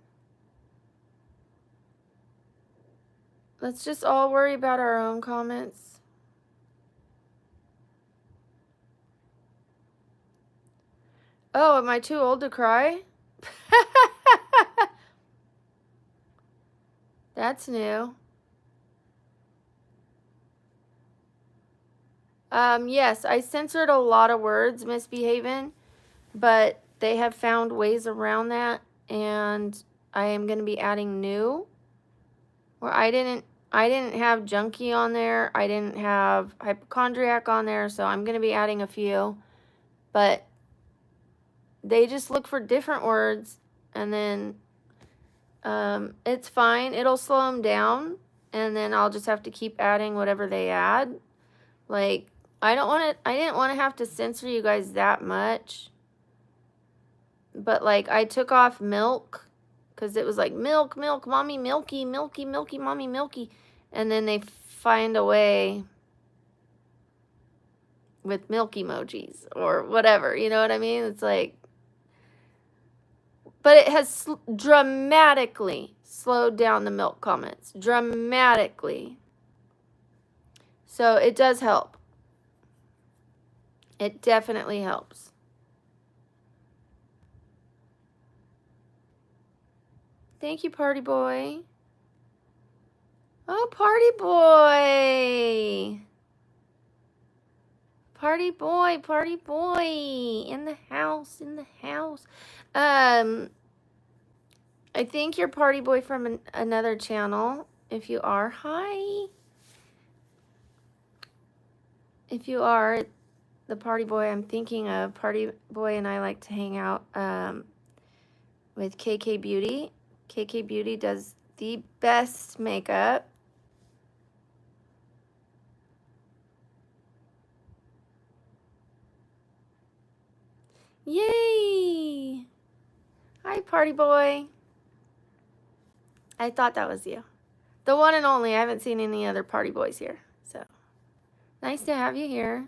Let's just all worry about our own comments. Oh, am I too old to cry? That's new. Yes, I censored a lot of words misbehaving, but they have found ways around that, and I am going to be adding new. Where I didn't have junkie on there. I didn't have hypochondriac on there, so I'm going to be adding a few. But they just look for different words, and then it's fine. It'll slow them down, and then I'll just have to keep adding whatever they add. Like, I didn't want to have to censor you guys that much. But, like, I took off milk, because it was like, milk, milk, mommy, milky, milky, milky, mommy, milky. And then they find a way with milk emojis or whatever. You know what I mean? It's like, but it has dramatically slowed down the milk comments. Dramatically. So it does help. It definitely helps. Thank you, Party Boy. Oh, Party Boy. Party Boy, Party Boy. In the house, in the house. I think you're Party Boy from another channel. If you are, hi. If you are the Party Boy I'm thinking of, Party Boy and I like to hang out with KK Beauty. KK Beauty does the best makeup. Yay! Hi, Party Boy. I thought that was you. The one and only. I haven't seen any other Party Boys here. So, nice to have you here.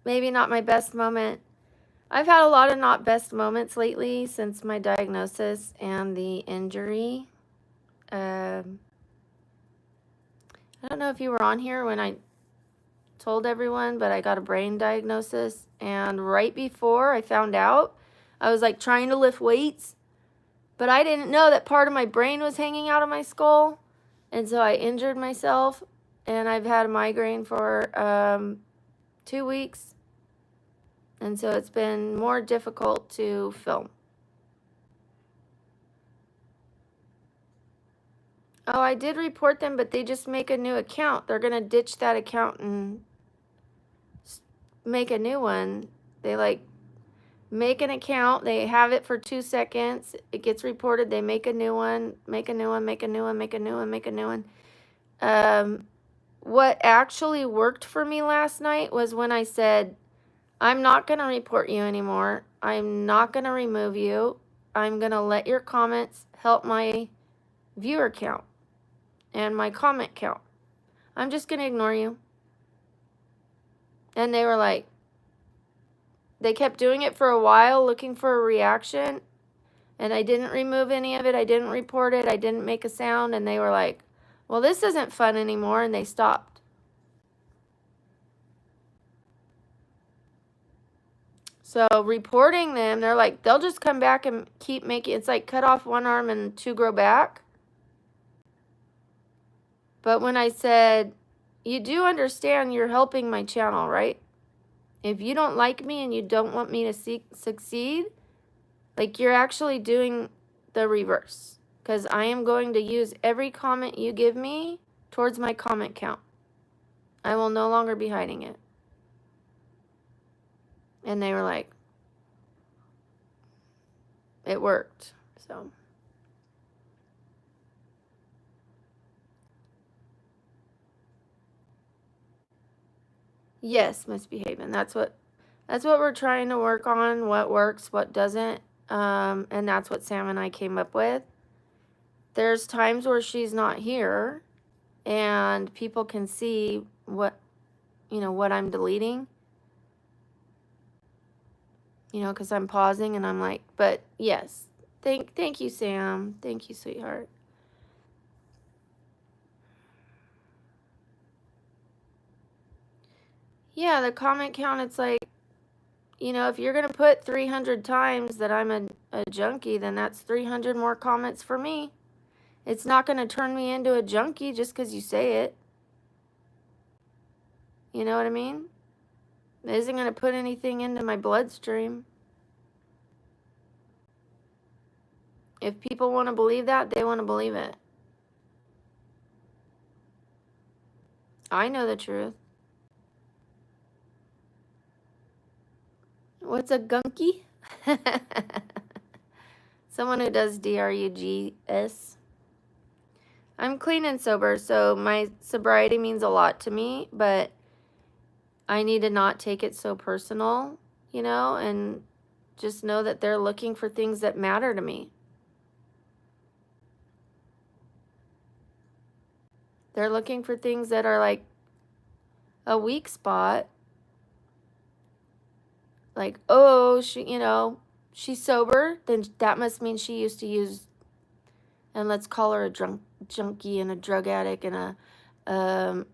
Maybe not my best moment. I've had a lot of not best moments lately since my diagnosis and the injury. I don't know if you were on here when I told everyone, but I got a brain diagnosis. And right before I found out, I was like trying to lift weights, but I didn't know that part of my brain was hanging out of my skull. And so I injured myself, and I've had a migraine for 2 weeks. And so it's been more difficult to film. Oh, I did report them, but they just make a new account. They're going to ditch that account and make a new one. They like make an account. They have it for 2 seconds. It gets reported. They make a new one, make a new one, make a new one, make a new one, make a new one. What actually worked for me last night was when I said, I'm not going to report you anymore. I'm not going to remove you. I'm going to let your comments help my viewer count and my comment count. I'm just going to ignore you. And they were like, they kept doing it for a while, looking for a reaction. And I didn't remove any of it. I didn't report it. I didn't make a sound. And they were like, well, this isn't fun anymore. And they stopped. So reporting them, they're like, they'll just come back and keep making, it's like cut off one arm and 2 grow back. But when I said, you do understand you're helping my channel, right? If you don't like me and you don't want me to succeed, like, you're actually doing the reverse. Because I am going to use every comment you give me towards my comment count. I will no longer be hiding it. And they were like, it worked. So. Yes, misbehaving. That's what we're trying to work on. What works, what doesn't. And that's what Sam and I came up with. There's times where she's not here and people can see what I'm deleting. Because I'm pausing and I'm like, but yes. Thank you, Sam. Thank you, sweetheart. Yeah, the comment count, it's like, if you're going to put 300 times that I'm a junkie, then that's 300 more comments for me. It's not going to turn me into a junkie just because you say it. You know what I mean? It isn't going to put anything into my bloodstream. If people want to believe that, they want to believe it. I know the truth. What's a gunky? Someone who does drugs. I'm clean and sober, so my sobriety means a lot to me, but I need to not take it so personal, and just know that they're looking for things that matter to me. They're looking for things that are like a weak spot. Like, oh, she's sober, then that must mean she used to use, and let's call her a junkie and a drug addict and a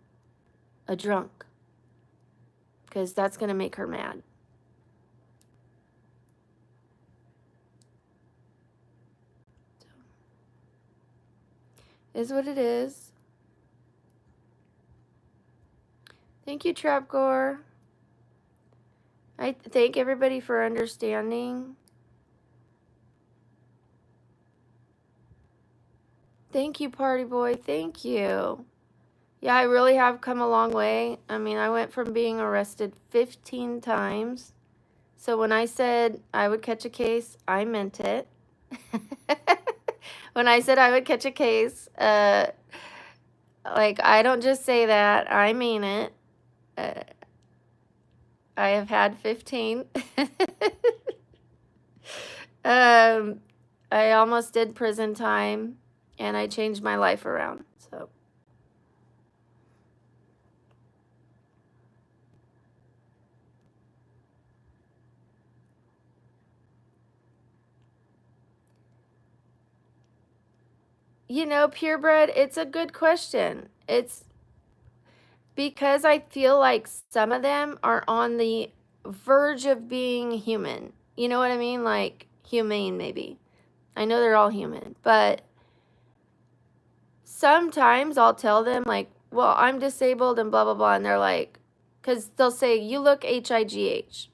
drunk, because that's going to make her mad. Is what it is. Thank you, Trapgore. I thank everybody for understanding. Thank you, Party Boy. Thank you. Yeah, I really have come a long way. I mean, I went from being arrested 15 times. So when I said I would catch a case, I meant it. When I said I would catch a case, like, I don't just say that, I mean it. I have had 15. I almost did prison time, and I changed my life around. So. Purebred, it's a good question. It's because I feel like some of them are on the verge of being human. You know what I mean? Like, humane, maybe. I know they're all human, but sometimes I'll tell them, like, well, I'm disabled and blah, blah, blah. And they're like, because they'll say, you look HIGH.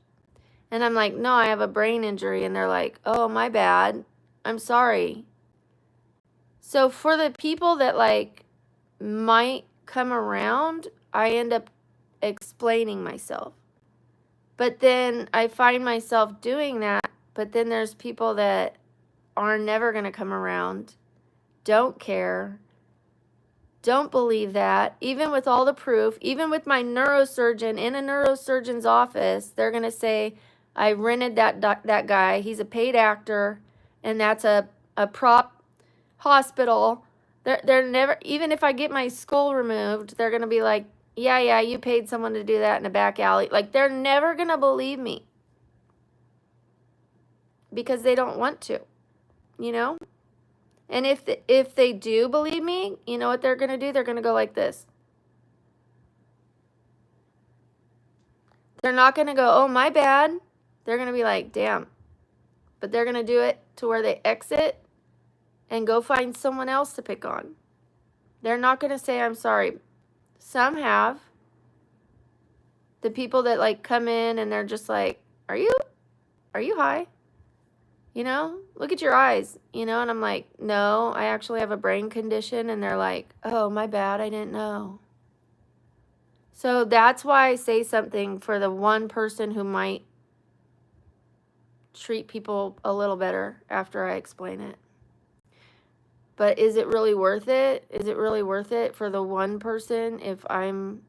And I'm like, no, I have a brain injury. And they're like, oh, my bad. I'm sorry. So for the people that, like, might come around, I end up explaining myself. But then I find myself doing that, but then there's people that are never going to come around, don't care, don't believe that. Even with all the proof, even with my neurosurgeon in a neurosurgeon's office, they're going to say, I rented that guy, he's a paid actor, and that's a prop hospital. They're never, even if I get my skull removed, they're going to be like, yeah, you paid someone to do that in a back alley. Like, they're never going to believe me because they don't want to, And if they do believe me, you know what they're going to do? They're going to go like this. They're not going to go, oh, my bad. They're going to be like, damn. But they're going to do it to where they exit and go find someone else to pick on. They're not going to say, I'm sorry. Some have. The people that like come in and they're just like, are you high? You know, look at your eyes, you know, and I'm like, no, I actually have a brain condition. And they're like, oh, my bad, I didn't know. So that's why I say something for the one person who might treat people a little better after I explain it. But is it really worth it? Is it really worth it for the one person if I'm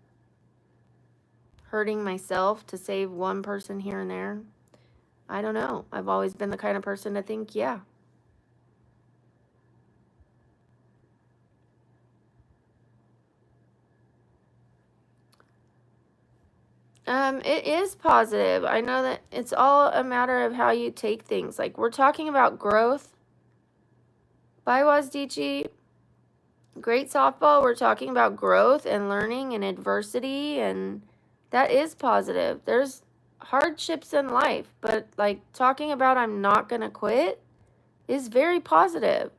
hurting myself to save one person here and there? I don't know. I've always been the kind of person to think, yeah. It is positive. I know that it's all a matter of how you take things. Like, we're talking about growth. Bye, Wazdichi. Great softball. We're talking about growth and learning and adversity, and that is positive. There's hardships in life, but like talking about I'm not going to quit is very positive.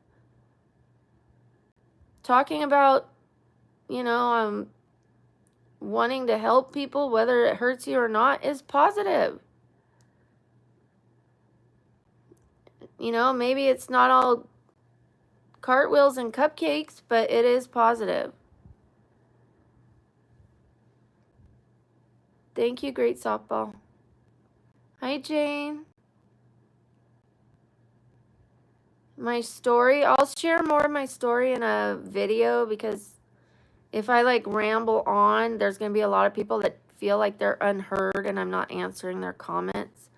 Talking about, you know, wanting to help people, whether it hurts you or not, is positive. You know, maybe it's not all cartwheels and cupcakes, but it is positive. Thank you, great softball. Hi, Jane. My story, I'll share more of my story in a video, because if I like ramble on, there's going to be a lot of people that feel like they're unheard and I'm not answering their comments.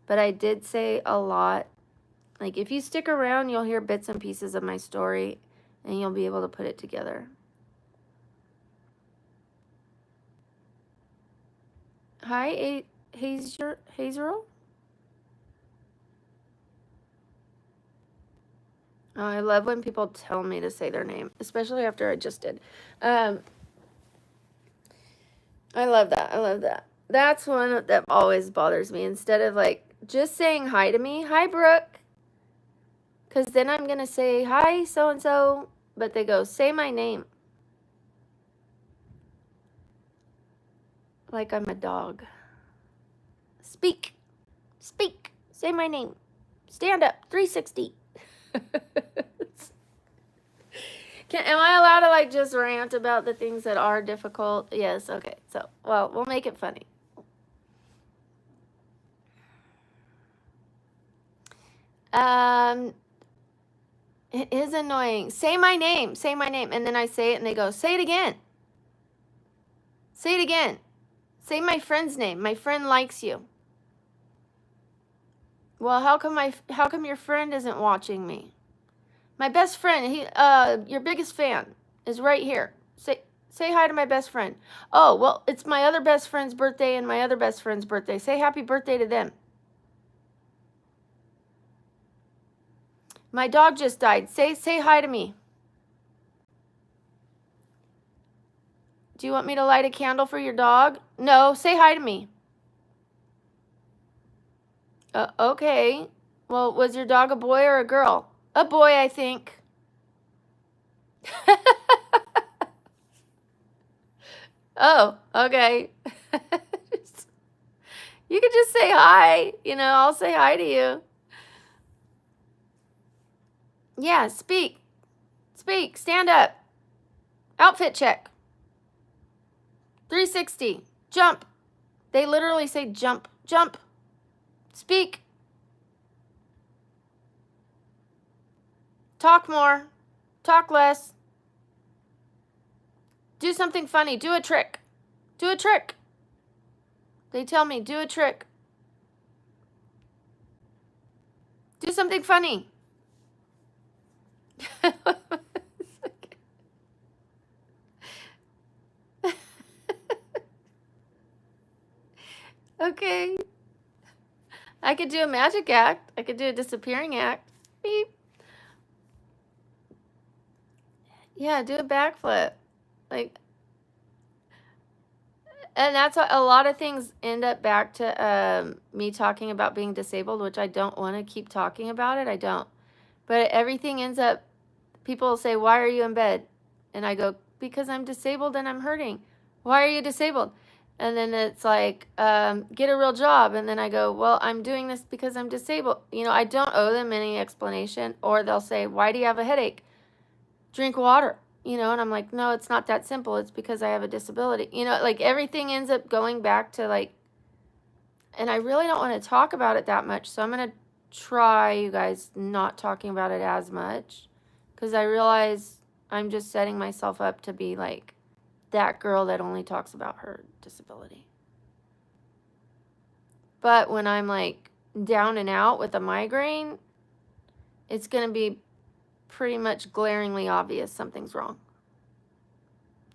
But I did say a lot. Like, if you stick around, you'll hear bits and pieces of my story and you'll be able to put it together. Hi, Hazel. Oh, I love when people tell me to say their name, especially after I just did. I love that. I love that. That's one that always bothers me. Instead of like just saying hi to me, hi, Brooke. Because then I'm going to say, hi, so-and-so. But they go, say my name. Like I'm a dog. Speak. Speak. Say my name. Stand up. 360. Am I allowed to like just rant about the things that are difficult? Yes. Okay. So, well, we'll make it funny. It is annoying. Say my name. Say my name. And then I say it and they go, say it again. Say it again. Say my friend's name. My friend likes you. Well, how come your friend isn't watching me? My best friend, your biggest fan is right here. Say hi to my best friend. Oh, well, it's my other best friend's birthday and my other best friend's birthday. Say happy birthday to them. My dog just died. Say hi to me. Do you want me to light a candle for your dog? No, say hi to me. Okay. Well, was your dog a boy or a girl? A boy, I think. Oh, okay. You could just say hi. You know, I'll say hi to you. Yeah, speak. Speak. Stand up. Outfit check. 360. Jump. They literally say jump. Jump. Speak. Talk more. Talk less. Do something funny. Do a trick. Do a trick. They tell me, do a trick. Do something funny. Okay. I could do a magic act. I could do a disappearing act. Beep. Yeah, do a backflip. Like, and that's what a lot of things end up back to me talking about being disabled, which I don't want to keep talking about it. I don't. But everything ends up, people will say, why are you in bed? And I go, because I'm disabled and I'm hurting. Why are you disabled? And then it's like, get a real job. And then I go, well, I'm doing this because I'm disabled. You know, I don't owe them any explanation. Or they'll say, why do you have a headache? Drink water. You know, and I'm like, no, it's not that simple. It's because I have a disability. You know, like everything ends up going back to like, and I really don't want to talk about it that much. So I'm going to try, you guys, not talking about it as much. Because I realize I'm just setting myself up to be like that girl that only talks about her disability. But when I'm like down and out with a migraine, it's going to be pretty much glaringly obvious something's wrong.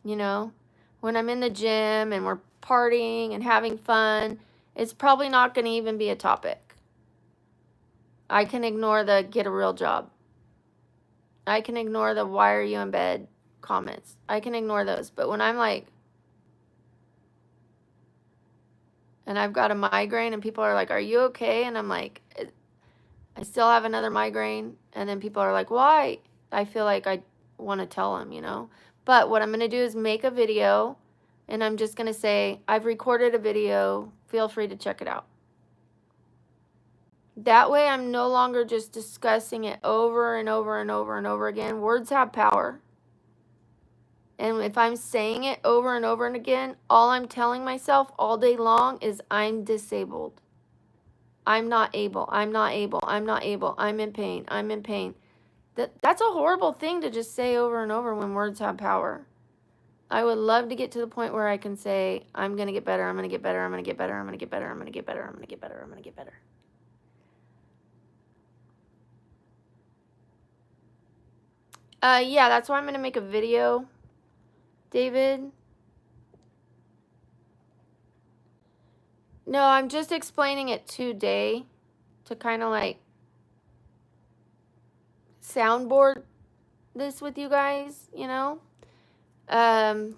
You know, when I'm in the gym and we're partying and having fun, it's probably not going to even be a topic. I can ignore the get a real job. I can ignore the why are you in bed comments. I can ignore those. But when I'm like, and I've got a migraine and people are like, are you okay? And I'm like, I still have another migraine. And then people are like, why? I feel like I want to tell them, you know. But what I'm going to do is make a video. And I'm just going to say, I've recorded a video. Feel free to check it out. That way I'm no longer just discussing it over and over and over and over again. Words have power. And if I'm saying it over and over and again, all I'm telling myself all day long is I'm disabled. I'm not able. I'm not able. I'm not able. I'm in pain. I'm in pain. That's a horrible thing to just say over and over when words have power. I would love to get to the point where I can say, I'm going to get better. I'm going to get better. I'm going to get better. I'm going to get better. I'm going to get better. I'm going to get better. I'm going to get better. Yeah, that's why I'm going to make a video, David. No, I'm just explaining it today to kind of like soundboard this with you guys, you know. I'm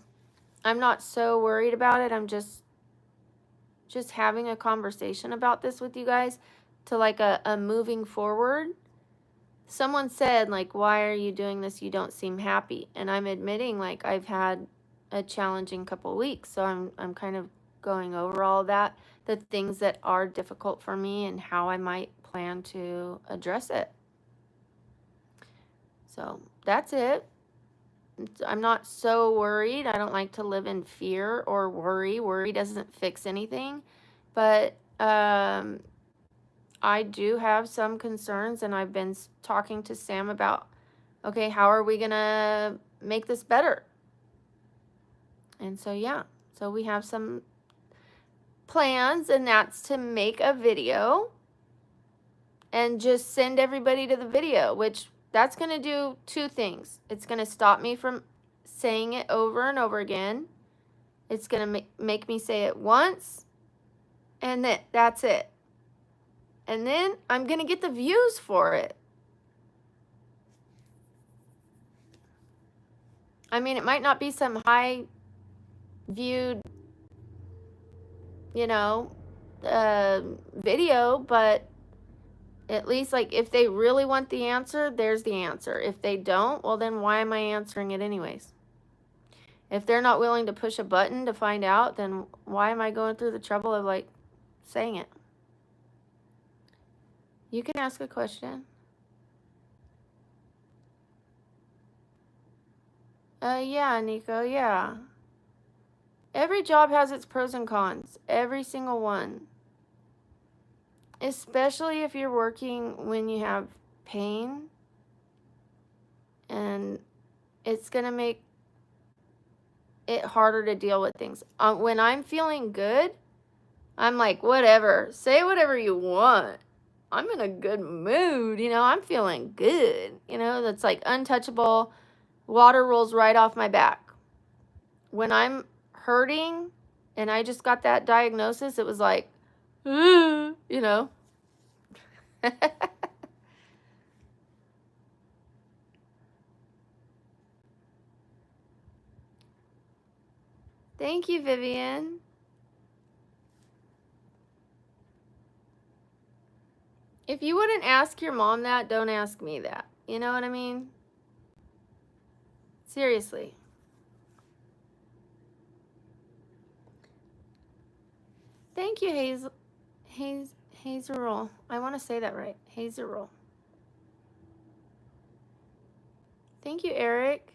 not so worried about it. I'm just having a conversation about this with you guys to like a moving forward. Someone said, like, why are you doing this? You don't seem happy. And I'm admitting, like, I've had a challenging couple weeks. So I'm kind of going over all of that, the things that are difficult for me and how I might plan to address it. So that's it. I'm not so worried. I don't like to live in fear or worry. Worry doesn't fix anything. But I do have some concerns, and I've been talking to Sam about, okay, how are we going to make this better? And so, yeah, so we have some plans, and that's to make a video and just send everybody to the video, which that's going to do two things. It's going to stop me from saying it over and over again. It's going to make me say it once, and that's it. And then I'm going to get the views for it. I mean, it might not be some high viewed, you know, video, but at least like if they really want the answer, there's the answer. If they don't, well then why am I answering it anyways? If they're not willing to push a button to find out, then why am I going through the trouble of like saying it? You can ask a question. Yeah, Nico, yeah. Every job has its pros and cons. Every single one. Especially if you're working when you have pain. And it's going to make it harder to deal with things. When I'm feeling good, I'm like, whatever. Say whatever you want. I'm in a good mood. You know, I'm feeling good. You know, that's like untouchable. Water rolls right off my back. When I'm hurting and I just got that diagnosis, it was like, you know. Thank you, Vivian. If you wouldn't ask your mom that, don't ask me that. You know what I mean? Seriously. Thank you, Hazel. I want to say that right. Hazel. Thank you, Eric.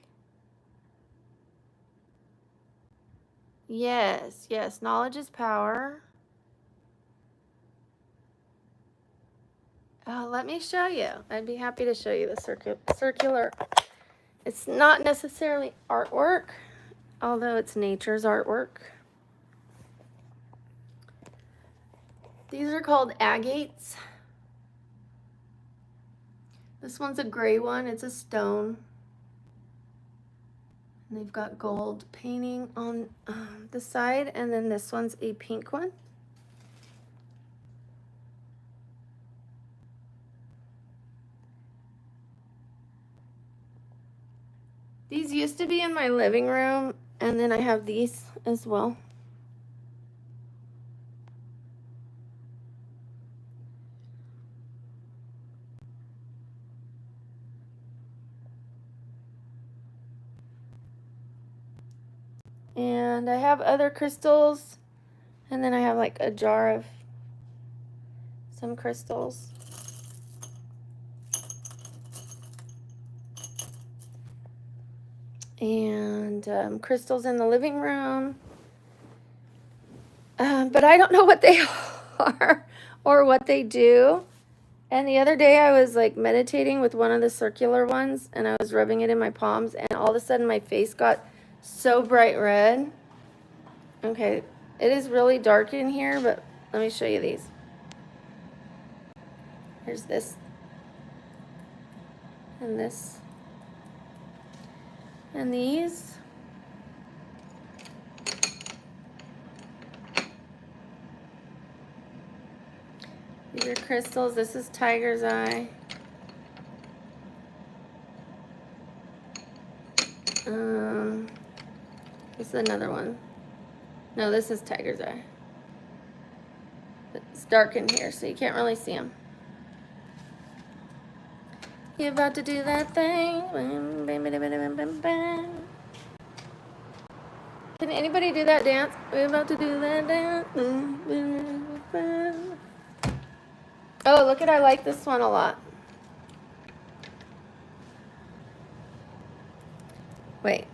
Yes, yes. Knowledge is power. Let me show you. I'd be happy to show you the circular. It's not necessarily artwork, although it's nature's artwork. These are called agates. This one's a gray one. It's a stone. And they've got gold painting on the side, and then this one's a pink one. These used to be in my living room, and then I have these as well. And I have other crystals, and then I have like a jar of some crystals. And crystals in the living room. But I don't know what they are or what they do. And the other day I was like meditating with one of the circular ones, and I was rubbing it in my palms, and all of a sudden my face got so bright red. Okay, it is really dark in here, but let me show you these. Here's this. And this. And these. These are crystals. This is tiger's eye. This is another one. No, this is tiger's eye. It's dark in here, so you can't really see them. You're about to do that thing. Can anybody do that dance? We're about to do that dance. Oh, look at, I like this one a lot. Wait.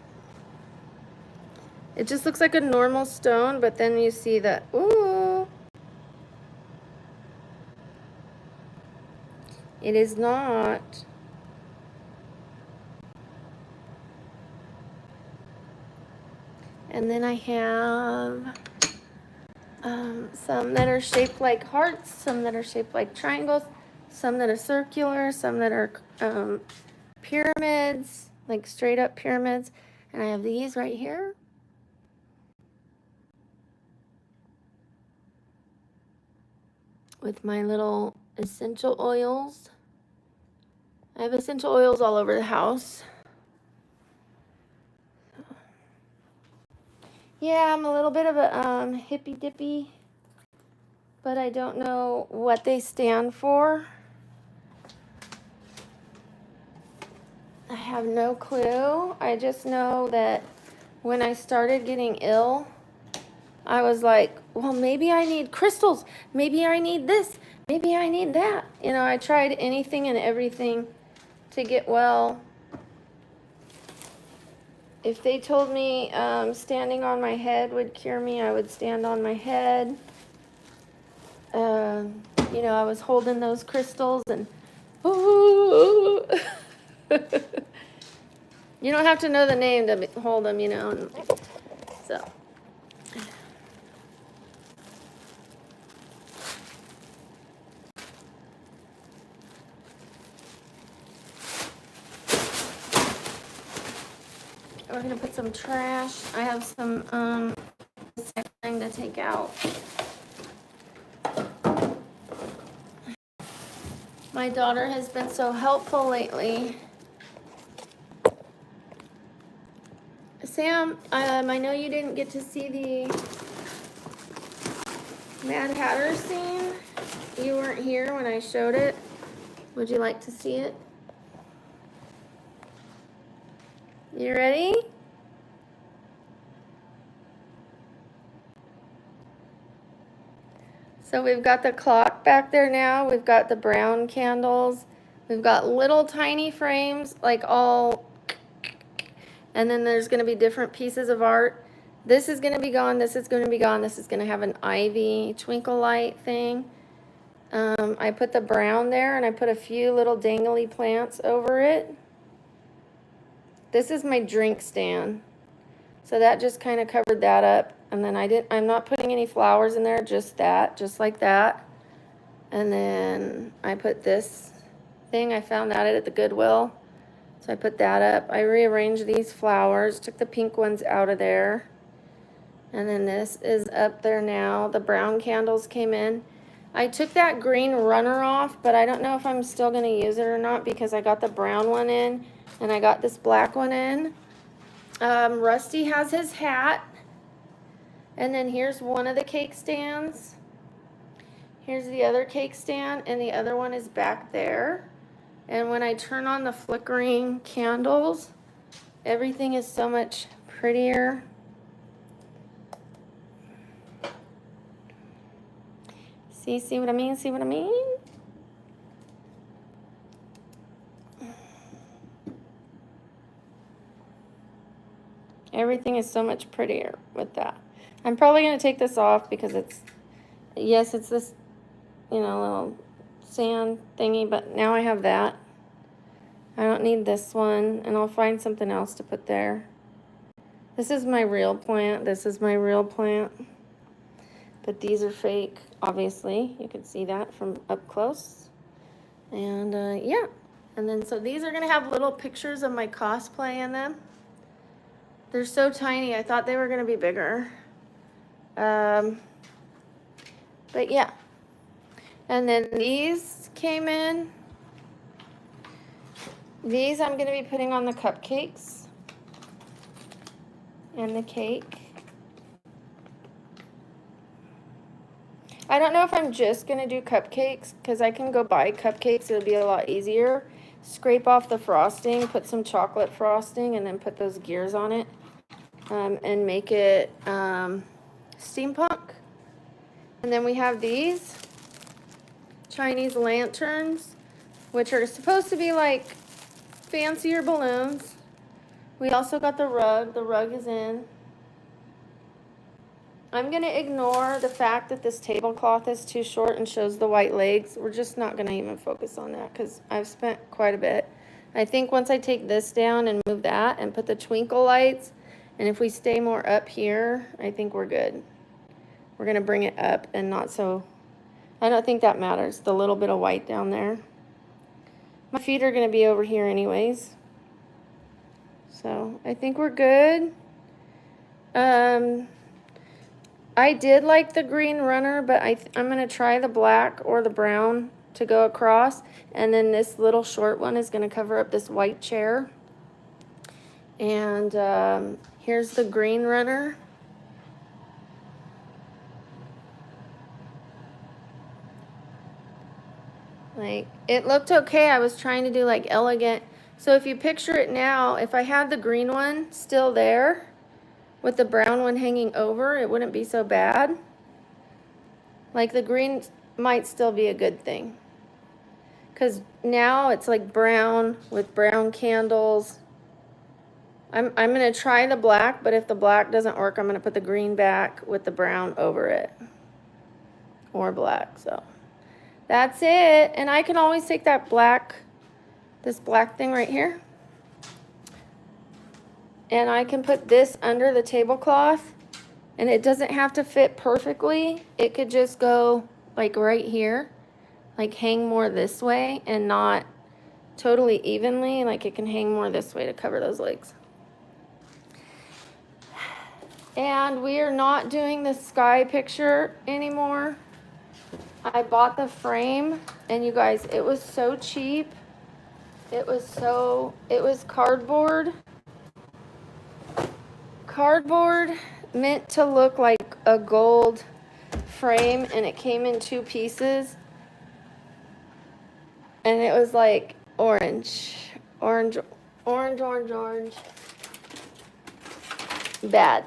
It just looks like a normal stone, but then you see that, ooh. It is not. And then I have some that are shaped like hearts, some that are shaped like triangles, some that are circular, some that are pyramids, like straight up pyramids. And I have these right here. With my little essential oils. I have essential oils all over the house. Yeah, I'm a little bit of a hippy dippy, but I don't know what they stand for. I have no clue. I just know that when I started getting ill, I was like, well, maybe I need crystals. Maybe I need this. Maybe I need that. You know, I tried anything and everything to get well. If they told me standing on my head would cure me, I would stand on my head. You know, I was holding those crystals and, ooh. You don't have to know the name to hold them, you know. And so. We're gonna put some trash. I have some recycling to take out. My daughter has been so helpful lately. Sam, I know you didn't get to see the Mad Hatter scene. You weren't here when I showed it. Would you like to see it? You ready? So we've got the clock back there now. We've got the brown candles. We've got little tiny frames, like all, and then there's gonna be different pieces of art. This is gonna be gone, this is gonna be gone, this is gonna have an ivy twinkle light thing. I put the brown there and I put a few little dangly plants over it. This is my drink stand. So that just kind of covered that up. And then I'm not putting any flowers in there, just that, just like that. And then I put this thing, I found that at the Goodwill. So I put that up. I rearranged these flowers, took the pink ones out of there. And then this is up there now. The brown candles came in. I took that green runner off, but I don't know if I'm still gonna use it or not because I got the brown one in and I got this black one in. Rusty has his hat. And then here's one of the cake stands. Here's the other cake stand, and the other one is back there. And when I turn on the flickering candles, everything is so much prettier. See what I mean? See what I mean? Everything is so much prettier with that. I'm probably going to take this off because it's this, little sand thingy, but now I have that. I don't need this one, and I'll find something else to put there. This is my real plant. This is my real plant. But these are fake, obviously. You can see that from up close. And yeah. And then so these are going to have little pictures of my cosplay in them. They're so tiny. I thought they were going to be bigger. But yeah. And then these came in. These I'm going to be putting on the cupcakes and the cake. I don't know if I'm just going to do cupcakes because I can go buy cupcakes. It'll be a lot easier. Scrape off the frosting, put some chocolate frosting, and then put those gears on it. And make it steampunk. And then we have these Chinese lanterns, which are supposed to be like fancier balloons. We also got the rug. The rug is in. I'm going to ignore the fact that this tablecloth is too short and shows the white legs. We're just not going to even focus on that because I've spent quite a bit. I think once I take this down and move that and put the twinkle lights, and if we stay more up here, I think we're good. We're going to bring it up and not so, I don't think that matters, the little bit of white down there. My feet are going to be over here anyways. So I think we're good. I did like the green runner, but I'm going to try the black or the brown to go across. And then this little short one is going to cover up this white chair. And here's the green runner. Like, it looked okay. I was trying to do like elegant. So if you picture it now, if I had the green one still there with the brown one hanging over, it wouldn't be so bad. Like the green might still be a good thing. Because now it's like brown with brown candles. I'm going to try the black, but if the black doesn't work, I'm going to put the green back with the brown over it. Or black, so. That's it. And I can always take that black, this black thing right here. And I can put this under the tablecloth. And it doesn't have to fit perfectly. It could just go like right here. Like hang more this way and not totally evenly. Like it can hang more this way to cover those legs. And we are not doing the sky picture anymore. I bought the frame, and you guys, it was so cheap. It was cardboard. Cardboard meant to look like a gold frame, and it came in 2 pieces. And it was like orange. Orange. Bad.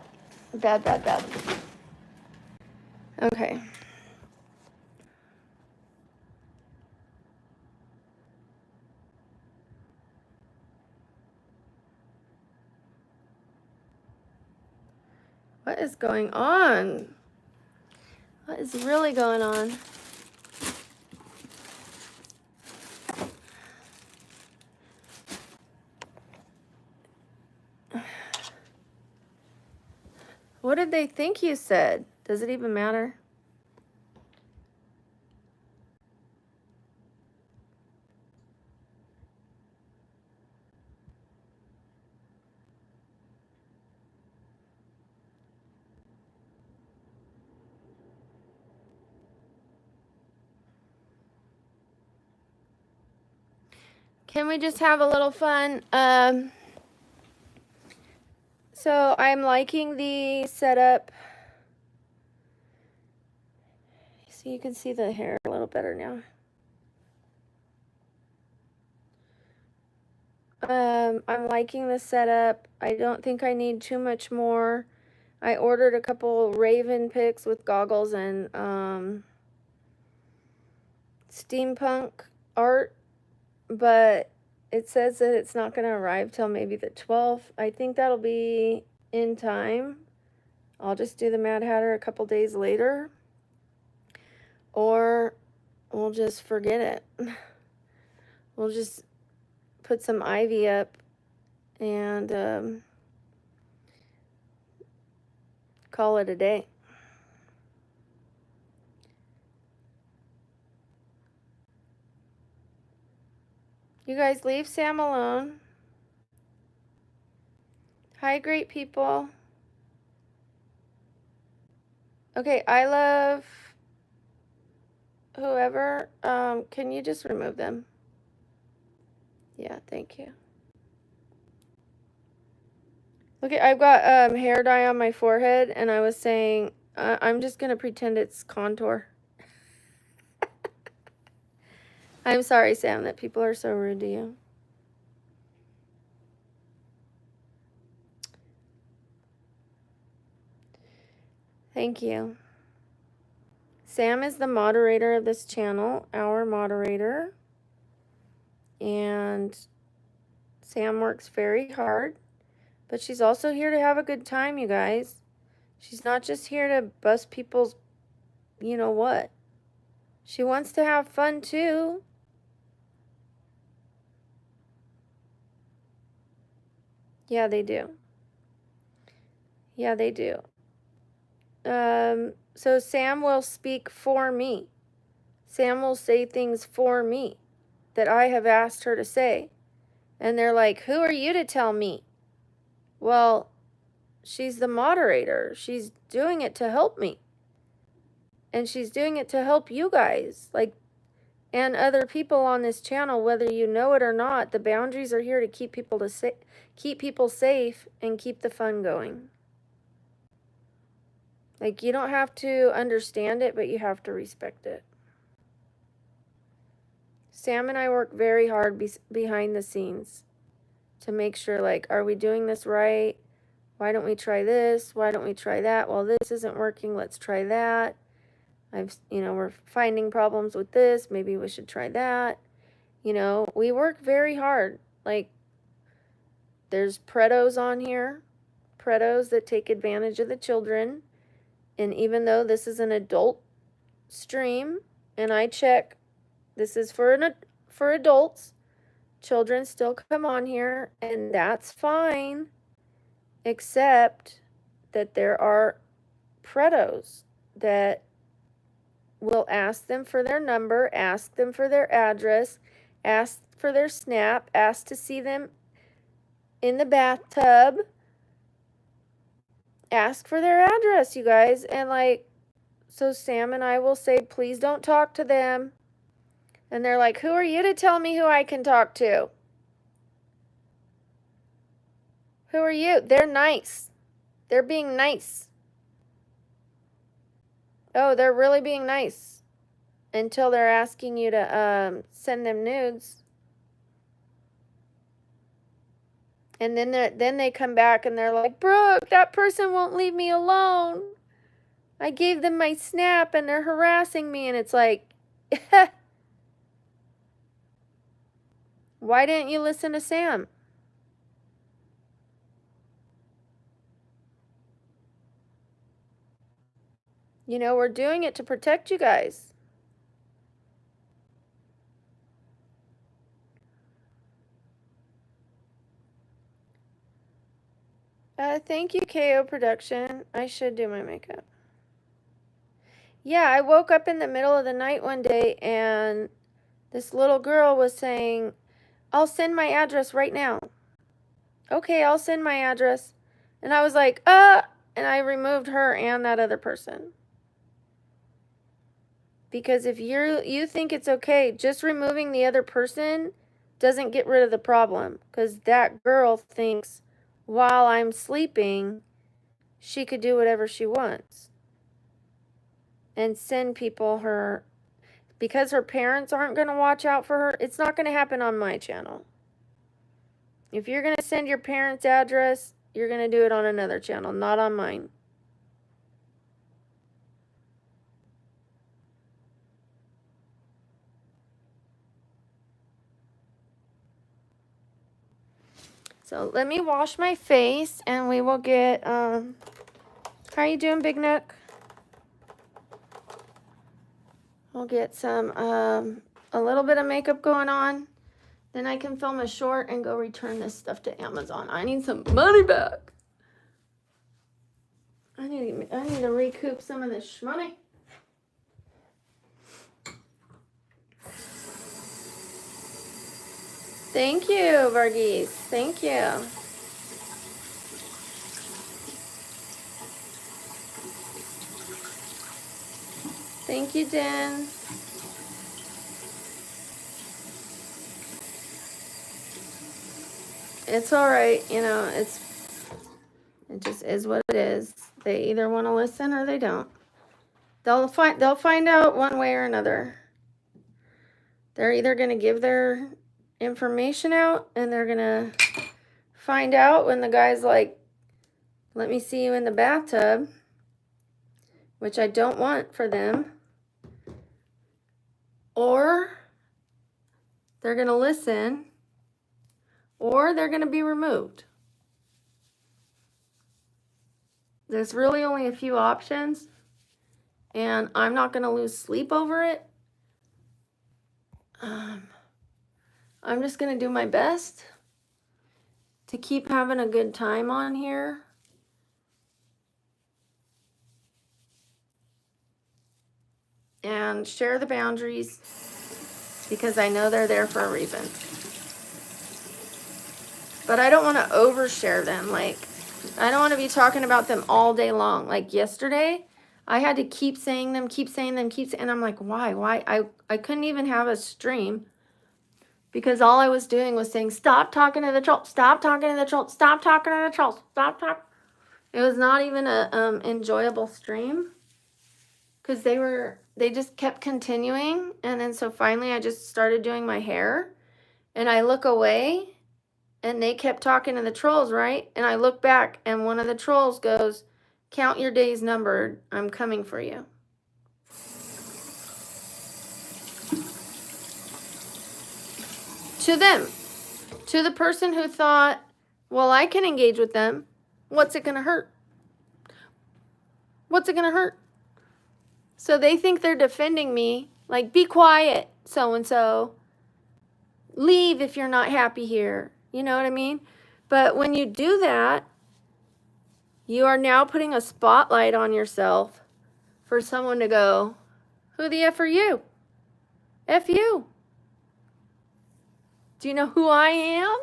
Okay. What is going on? What is really going on? What did they think you said? Does it even matter? Can we just have a little fun? So I'm liking the setup. So you can see the hair a little better now. I'm liking the setup. I don't think I need too much more. I ordered a couple Raven picks with goggles and Steampunk art, but it says that it's not going to arrive till maybe the 12th. I think that'll be in time. I'll just do the Mad Hatter a couple days later, or we'll just forget it. We'll just put some ivy up and call it a day. You guys leave Sam alone. Hi, great people. Okay, I love whoever. Can you just remove them? Yeah, thank you. Okay, I've got hair dye on my forehead, and I was saying I'm just gonna pretend it's contour. I'm sorry, Sam, that people are so rude to you. Thank you. Sam is the moderator of this channel, our moderator. And Sam works very hard, but she's also here to have a good time, you guys. She's not just here to bust people's, you know what. She wants to have fun too. Yeah, they do. Yeah, they do. So Sam will speak for me. Sam will say things for me that I have asked her to say. And they're like, who are you to tell me? Well, she's the moderator. She's doing it to help me. And she's doing it to help you guys. Like, and other people on this channel, whether you know it or not. The boundaries are here to keep people safe and keep the fun going. Like, you don't have to understand it, but you have to respect it. Sam and I work very hard behind the scenes to make sure, like, are we doing this right? Why don't we try this? Why don't we try that? Well, this isn't working. Let's try that. We're finding problems with this. Maybe we should try that. We work very hard. Like, there's pretos on here, pretos that take advantage of the children. And even though this is an adult stream, and I check, this is for adults, children still come on here, and that's fine, except that there are pretos that will ask them for their number, ask them for their address, ask for their snap, ask to see them in the bathtub, ask for their address, you guys. And like, so Sam and I will say, please don't talk to them. And they're like, who are you to tell me who I can talk to? Who are you? They're nice. They're being nice. Oh, they're really being nice. Until they're asking you to send them nudes. And then they come back and they're like, Brooke, that person won't leave me alone. I gave them my snap and they're harassing me. And it's like, why didn't you listen to Sam? You know, we're doing it to protect you guys. Thank you, KO Production. I should do my makeup. Yeah, I woke up in the middle of the night one day and this little girl was saying, I'll send my address right now. Okay, I'll send my address. And I was like, and I removed her and that other person. Because if you think it's okay, just removing the other person doesn't get rid of the problem. Because that girl thinks while I'm sleeping, she could do whatever she wants. And send people her, because her parents aren't going to watch out for her. It's not going to happen on my channel. If you're going to send your parents' address, you're going to do it on another channel, not on mine. So let me wash my face and we will get, how are you doing, Big Nook? We'll get some, a little bit of makeup going on. Then I can film a short and go return this stuff to Amazon. I need some money back. I need to recoup some of this money. Thank you, Varghese. Thank you. Thank you, Jen. It's all right, you know, it just is what it is. They either want to listen or they don't. They'll find out one way or another. They're either going to give their information out and they're going to find out when the guy's like, let me see you in the bathtub, which I don't want for them. Or they're going to listen, or they're going to be removed. There's really only a few options, and I'm not going to lose sleep over it. I'm just going to do my best to keep having a good time on here. And share the boundaries because I know they're there for a reason. But I don't want to overshare them. Like, I don't want to be talking about them all day long. Like yesterday, I had to keep saying them, and I'm like, why? I couldn't even have a stream because all I was doing was saying, stop talking to the trolls, stop talking to the trolls, stop talking to the trolls, stop talking. It was not even a enjoyable stream because they just kept continuing. And then so finally I just started doing my hair and I look away and they kept talking to the trolls, right? And I look back and one of the trolls goes, count your days numbered. I'm coming for you. To them, to the person who thought, well, I can engage with them. What's it going to hurt? What's it going to hurt? So they think they're defending me. Like, be quiet, so-and-so. Leave if you're not happy here. You know what I mean? But when you do that, you are now putting a spotlight on yourself for someone to go, who the F are you? F you. Do you know who I am?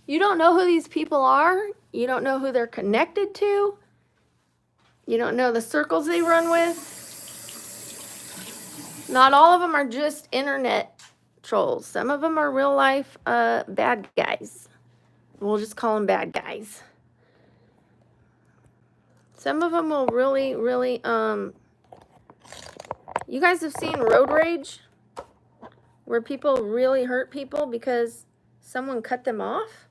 You don't know who these people are. You don't know who they're connected to. You don't know the circles they run with. Not all of them are just internet trolls. Some of them are real life bad guys. We'll just call them bad guys. Some of them will really, you guys have seen road rage? Where people really hurt people because someone cut them off?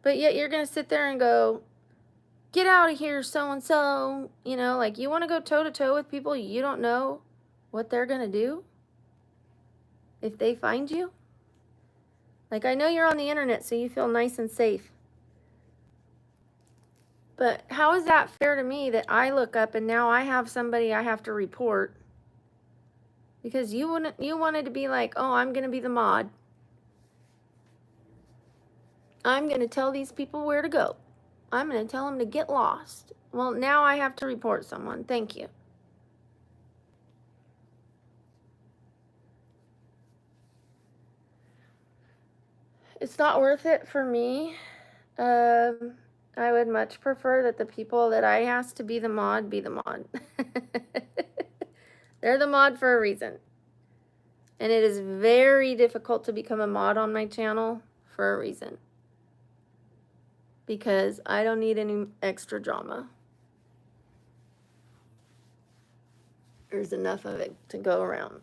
But yet you're going to sit there and go, get out of here, so-and-so. You know, like you want to go toe-to-toe with people you don't know what they're going to do if they find you? Like, I know you're on the internet, so you feel nice and safe. But how is that fair to me that I look up and now I have somebody I have to report? Because you wanted to be like, oh, I'm going to be the mod. I'm going to tell these people where to go. I'm going to tell them to get lost. Well, now I have to report someone. Thank you. It's not worth it for me. I would much prefer that the people that I ask to be the mod be the mod. They're the mod for a reason. And it is very difficult to become a mod on my channel for a reason. Because I don't need any extra drama. There's enough of it to go around.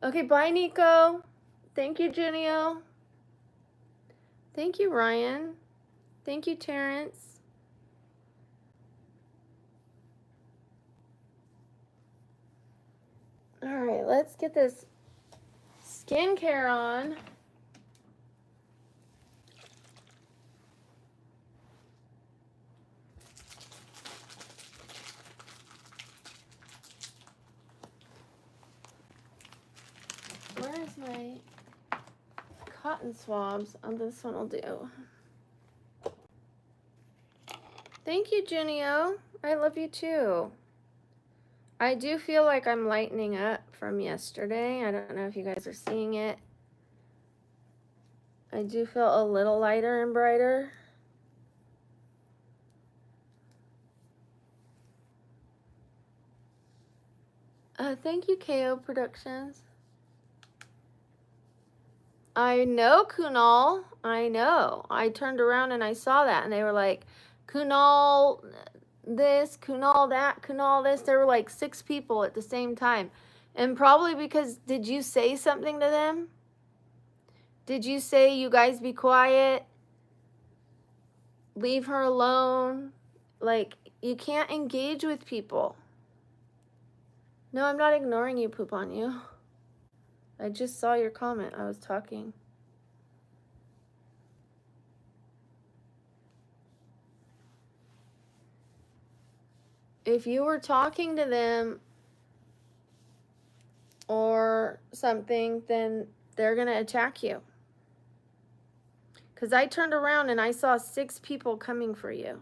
Okay, bye, Nico. Thank you, Junio. Thank you, Ryan. Thank you, Terrence. All right, let's get this skincare on. Where's my cotton swabs? Oh, this one will do. Thank you, Junio. I love you too. I do feel like I'm lightening up from yesterday. I don't know if you guys are seeing it. I do feel a little lighter and brighter. Thank you, KO Productions. I know, Kunal. I know. I turned around and I saw that, and they were like, Kunal this, Kunal that, Kunal this. There were like 6 people at the same time. And probably because, did you say something to them? Did you say, you guys be quiet? Leave her alone? Like, you can't engage with people. No, I'm not ignoring you, poop on you. I just saw your comment. I was talking. If you were talking to them or something, then they're going to attack you. Because I turned around and I saw 6 people coming for you.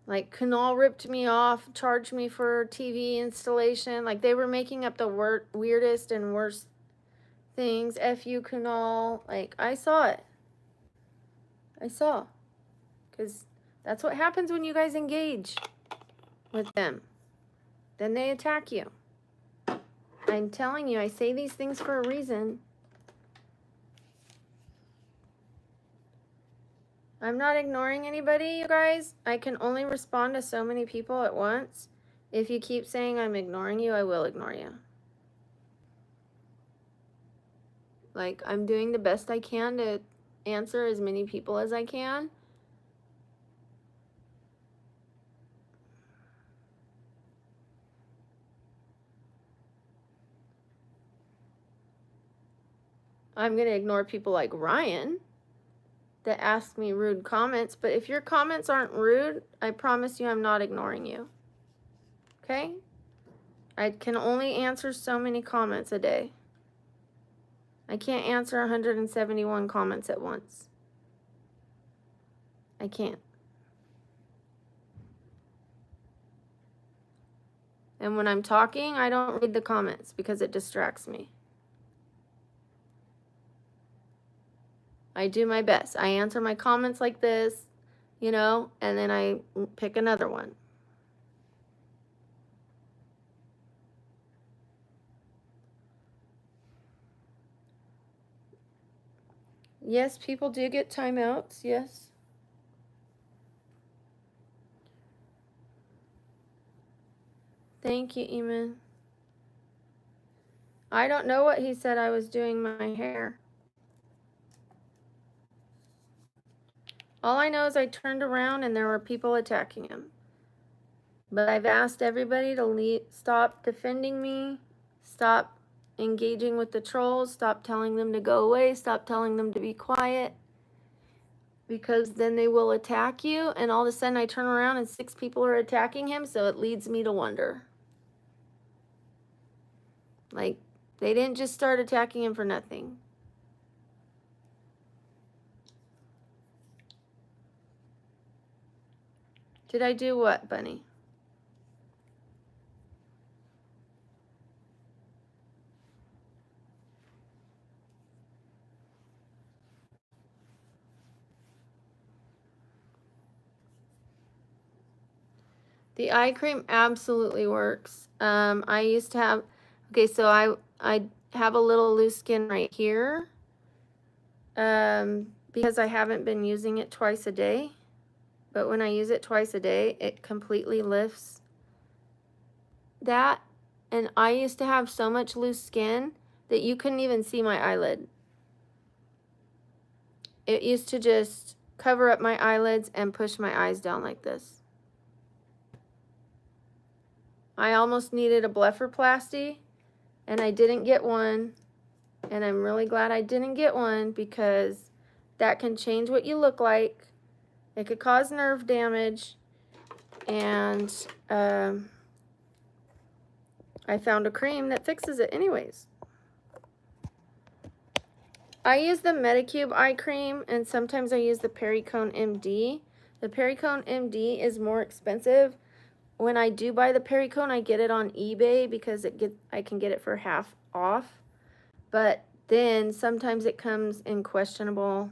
Like, Kunal ripped me off, charged me for TV installation. Like, they were making up the weirdest and worst things. F you, Kunal. Like, I saw it. I saw. Because that's what happens when you guys engage with them. Then they attack you. I'm telling you, I say these things for a reason. I'm not ignoring anybody, you guys. I can only respond to so many people at once. If you keep saying I'm ignoring you, I will ignore you. Like, I'm doing the best I can to answer as many people as I can. I'm going to ignore people like Ryan that ask me rude comments, but if your comments aren't rude, I promise you I'm not ignoring you. Okay? I can only answer so many comments a day. I can't answer 171 comments at once. I can't. And when I'm talking, I don't read the comments because it distracts me. I do my best. I answer my comments like this, you know, and then I pick another one. Yes, people do get timeouts, yes. Thank you, Eamon. I don't know what he said I was doing my hair. All I know is I turned around and there were people attacking him. But I've asked everybody to stop defending me, stop engaging with the trolls. Stop telling them to go away. Stop telling them to be quiet. Because then they will attack you, and all of a sudden I turn around and 6 people are attacking him, so it leads me to wonder. Like, they didn't just start attacking him for nothing. Did I do what, Bunny? The eye cream absolutely works. I used to have, okay, so I have a little loose skin right here, because I haven't been using it twice a day. But when I use it twice a day, it completely lifts that. And I used to have so much loose skin that you couldn't even see my eyelid. It used to just cover up my eyelids and push my eyes down like this. I almost needed a blepharoplasty, and I didn't get one. And I'm really glad I didn't get one, because that can change what you look like. It could cause nerve damage. And I found a cream that fixes it anyways. I use the Medicube eye cream, and sometimes I use the Pericone MD. The Pericone MD is more expensive. When I do buy the Pericone, I get it on eBay because I can get it for half off. But then sometimes it comes in questionable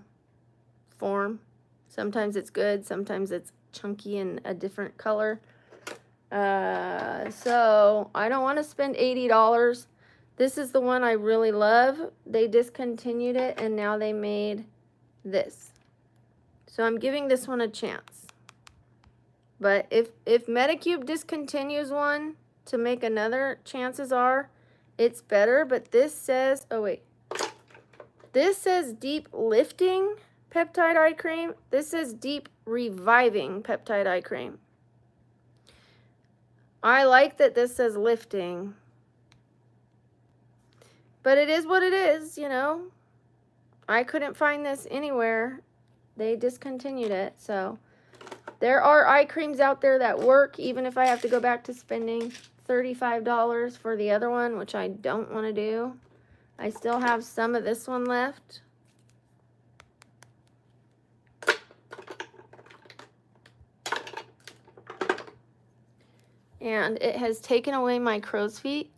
form. Sometimes it's good, sometimes it's chunky and a different color. So I don't want to spend $80. This is the one I really love. They discontinued it, and now they made this. So I'm giving this one a chance. But if Medicube discontinues one to make another, chances are it's better. But this says, oh wait, this says deep lifting peptide eye cream. This says deep reviving peptide eye cream. I like that this says lifting. But it is what it is, you know. I couldn't find this anywhere. They discontinued it, so. There are eye creams out there that work, even if I have to go back to spending $35 for the other one, which I don't want to do. I still have some of this one left. And it has taken away my crow's feet.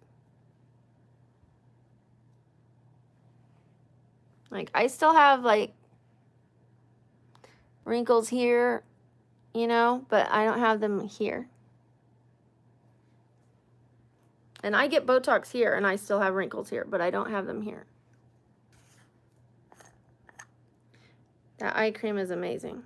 Like, I still have, like, wrinkles here, you know, but I don't have them here. And I get Botox here, and I still have wrinkles here, but I don't have them here. That eye cream is amazing.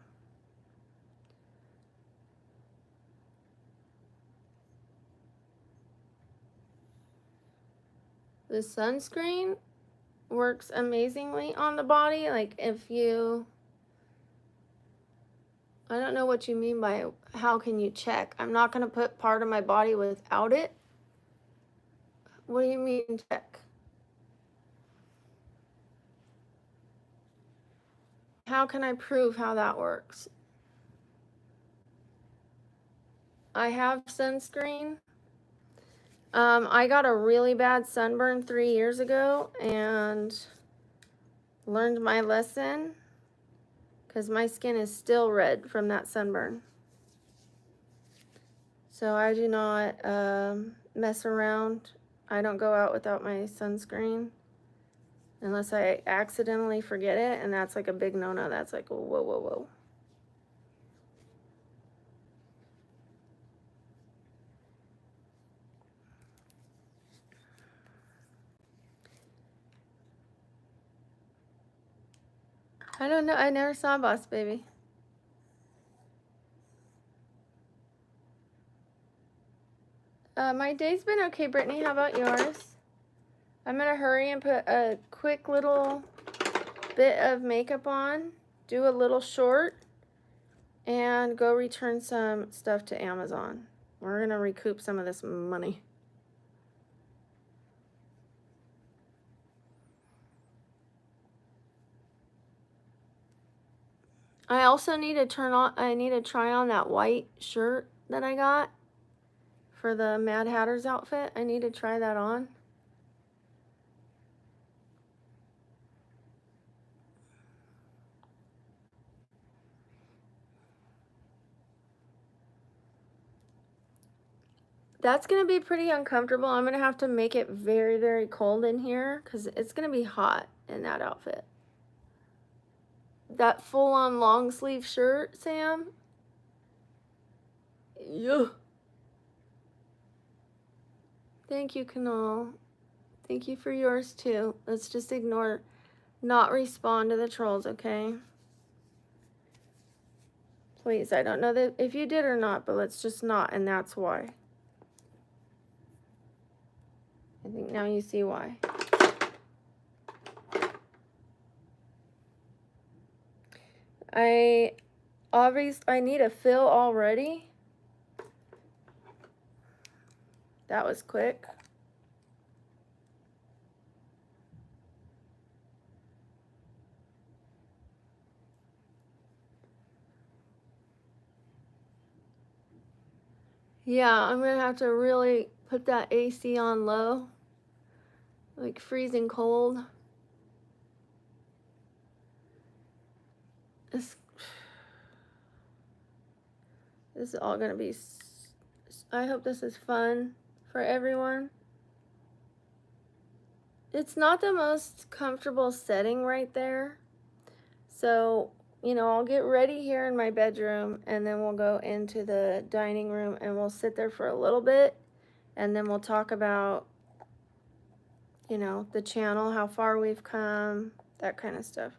The sunscreen works amazingly on the body. Like, if you, I don't know what you mean by how can you check. I'm not going to put part of my body without it. What do you mean check? How can I prove how that works? I have sunscreen. I got a really bad sunburn 3 years ago and learned my lesson, because my skin is still red from that sunburn. So I do not mess around. I don't go out without my sunscreen unless I accidentally forget it, and that's like a big no-no. That's like, whoa, whoa, whoa. I don't know. I never saw Boss Baby. My day's been okay, Brittany. How about yours? I'm going to hurry and put a quick little bit of makeup on, do a little short, and go return some stuff to Amazon. We're going to recoup some of this money. I also need to try on that white shirt that I got for the Mad Hatter's outfit. I need to try that on. That's going to be pretty uncomfortable. I'm going to have to make it very, very cold in here because it's going to be hot in that outfit. That full-on long sleeve shirt, Sam. Yeah. Thank you, Kanal. Thank you for yours too. Let's just ignore, not respond to the trolls, okay? Please, I don't know that if you did or not, but let's just not, and that's why. I think now you see why. I need a fill already. That was quick. Yeah, I'm gonna have to really put that AC on low, like freezing cold. This is all gonna be, I hope this is fun for everyone. It's not the most comfortable setting right there. So, you know, I'll get ready here in my bedroom and then we'll go into the dining room and we'll sit there for a little bit and then we'll talk about, you know, the channel, how far we've come, that kind of stuff.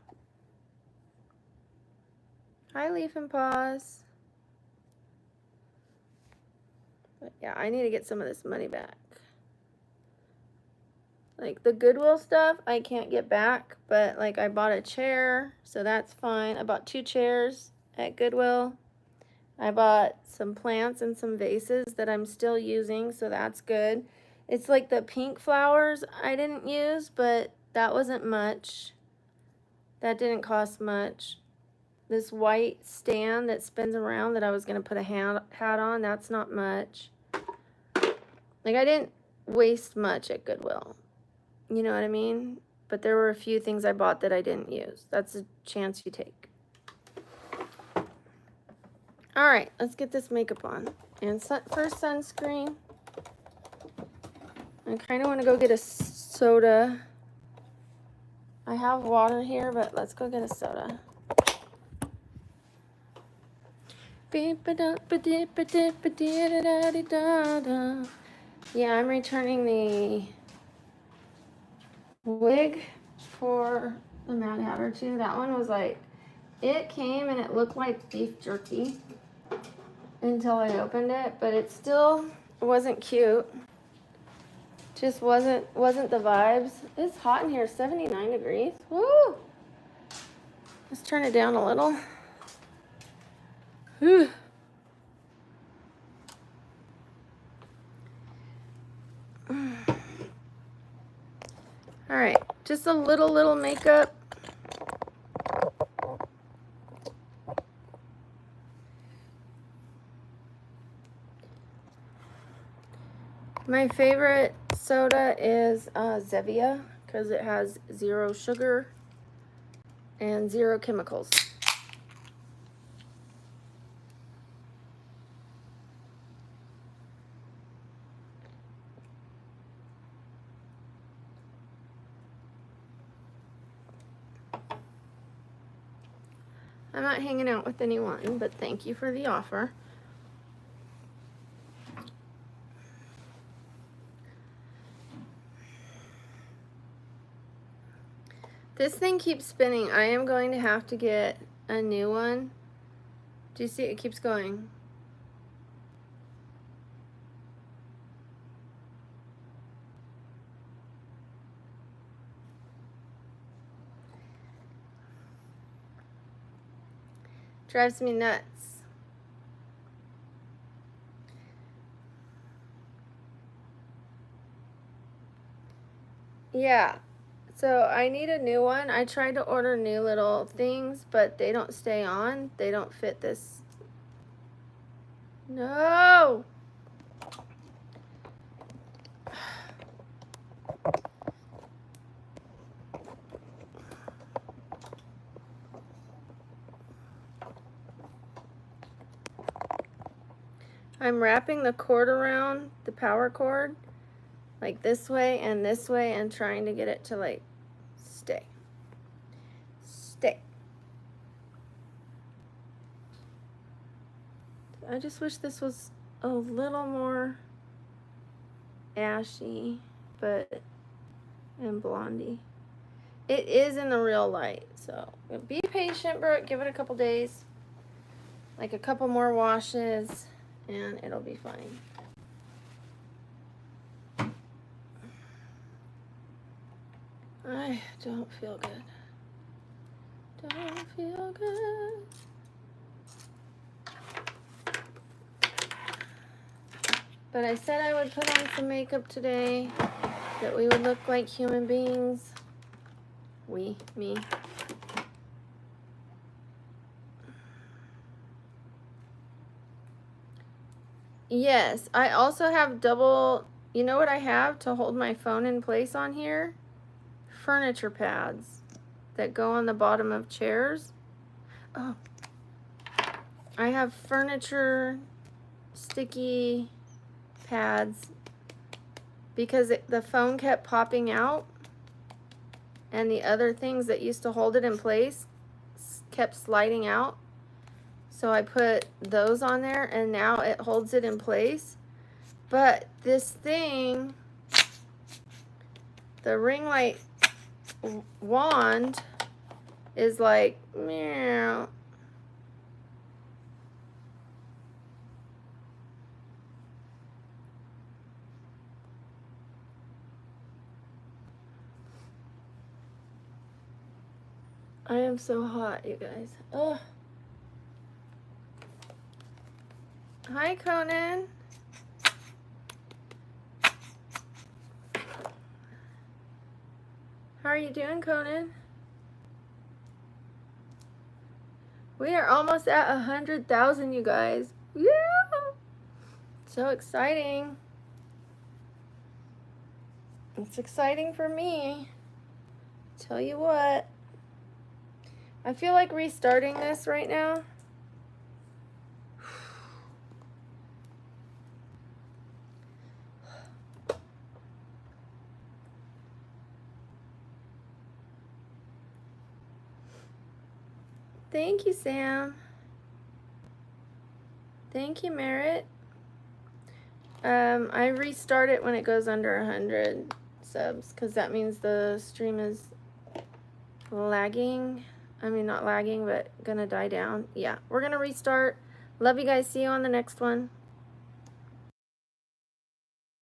Hi, Leaf and Paws. But yeah, I need to get some of this money back. Like the Goodwill stuff, I can't get back, but like I bought a chair, so that's fine. I bought 2 chairs at Goodwill. I bought some plants and some vases that I'm still using, so that's good. It's like the pink flowers I didn't use, but that wasn't much. That didn't cost much. This white stand that spins around that I was going to put a hat on, that's not much. Like I didn't waste much at Goodwill. You know what I mean? But there were a few things I bought that I didn't use. That's a chance you take. All right, let's get this makeup on. And first sunscreen. I kind of want to go get a soda. I have water here, but let's go get a soda. Yeah, I'm returning the wig for the Mad Hatter too. That one was like, it came and it looked like beef jerky until I opened it, but it still wasn't cute. Just wasn't the vibes. It's hot in here, 79 degrees. Woo! Let's turn it down a little. Whew. All right, just a little makeup. My favorite soda is Zevia because it has 0 sugar and 0 chemicals. I'm not hanging out with anyone, but thank you for the offer. This thing keeps spinning. I am going to have to get a new one. Do you see it keeps going? Drives me nuts. Yeah, So I need a new one. I tried to order new little things, but they don't stay on. They don't fit this. No! I'm wrapping the cord around the power cord like this way and trying to get it to like stay. I just wish this was a little more ashy, but and blondie. It is in the real light, so be patient, Brooke. Give it a couple days, like a couple more washes, and it'll be fine. I don't feel good. Don't feel good. But I said I would put on some makeup today, that we would look like human beings. Me. Yes, I also have double, you know what I have to hold my phone in place on here? Furniture pads that go on the bottom of chairs. Oh, I have furniture sticky pads because the phone kept popping out and the other things that used to hold it in place kept sliding out. So I put those on there and now it holds it in place. But this thing, the ring light wand is like, meow. I am so hot, you guys. Ugh. Hi, Conan. How are you doing, Conan? We are almost at 100,000, you guys. Yeah! So exciting. It's exciting for me. Tell you what. I feel like restarting this right now. Thank you, Sam. Thank you, Merritt. I restart it when it goes under 100 subs because that means the stream is lagging. I mean, not lagging, but gonna die down. Yeah, we're gonna restart. Love you guys. See you on the next one.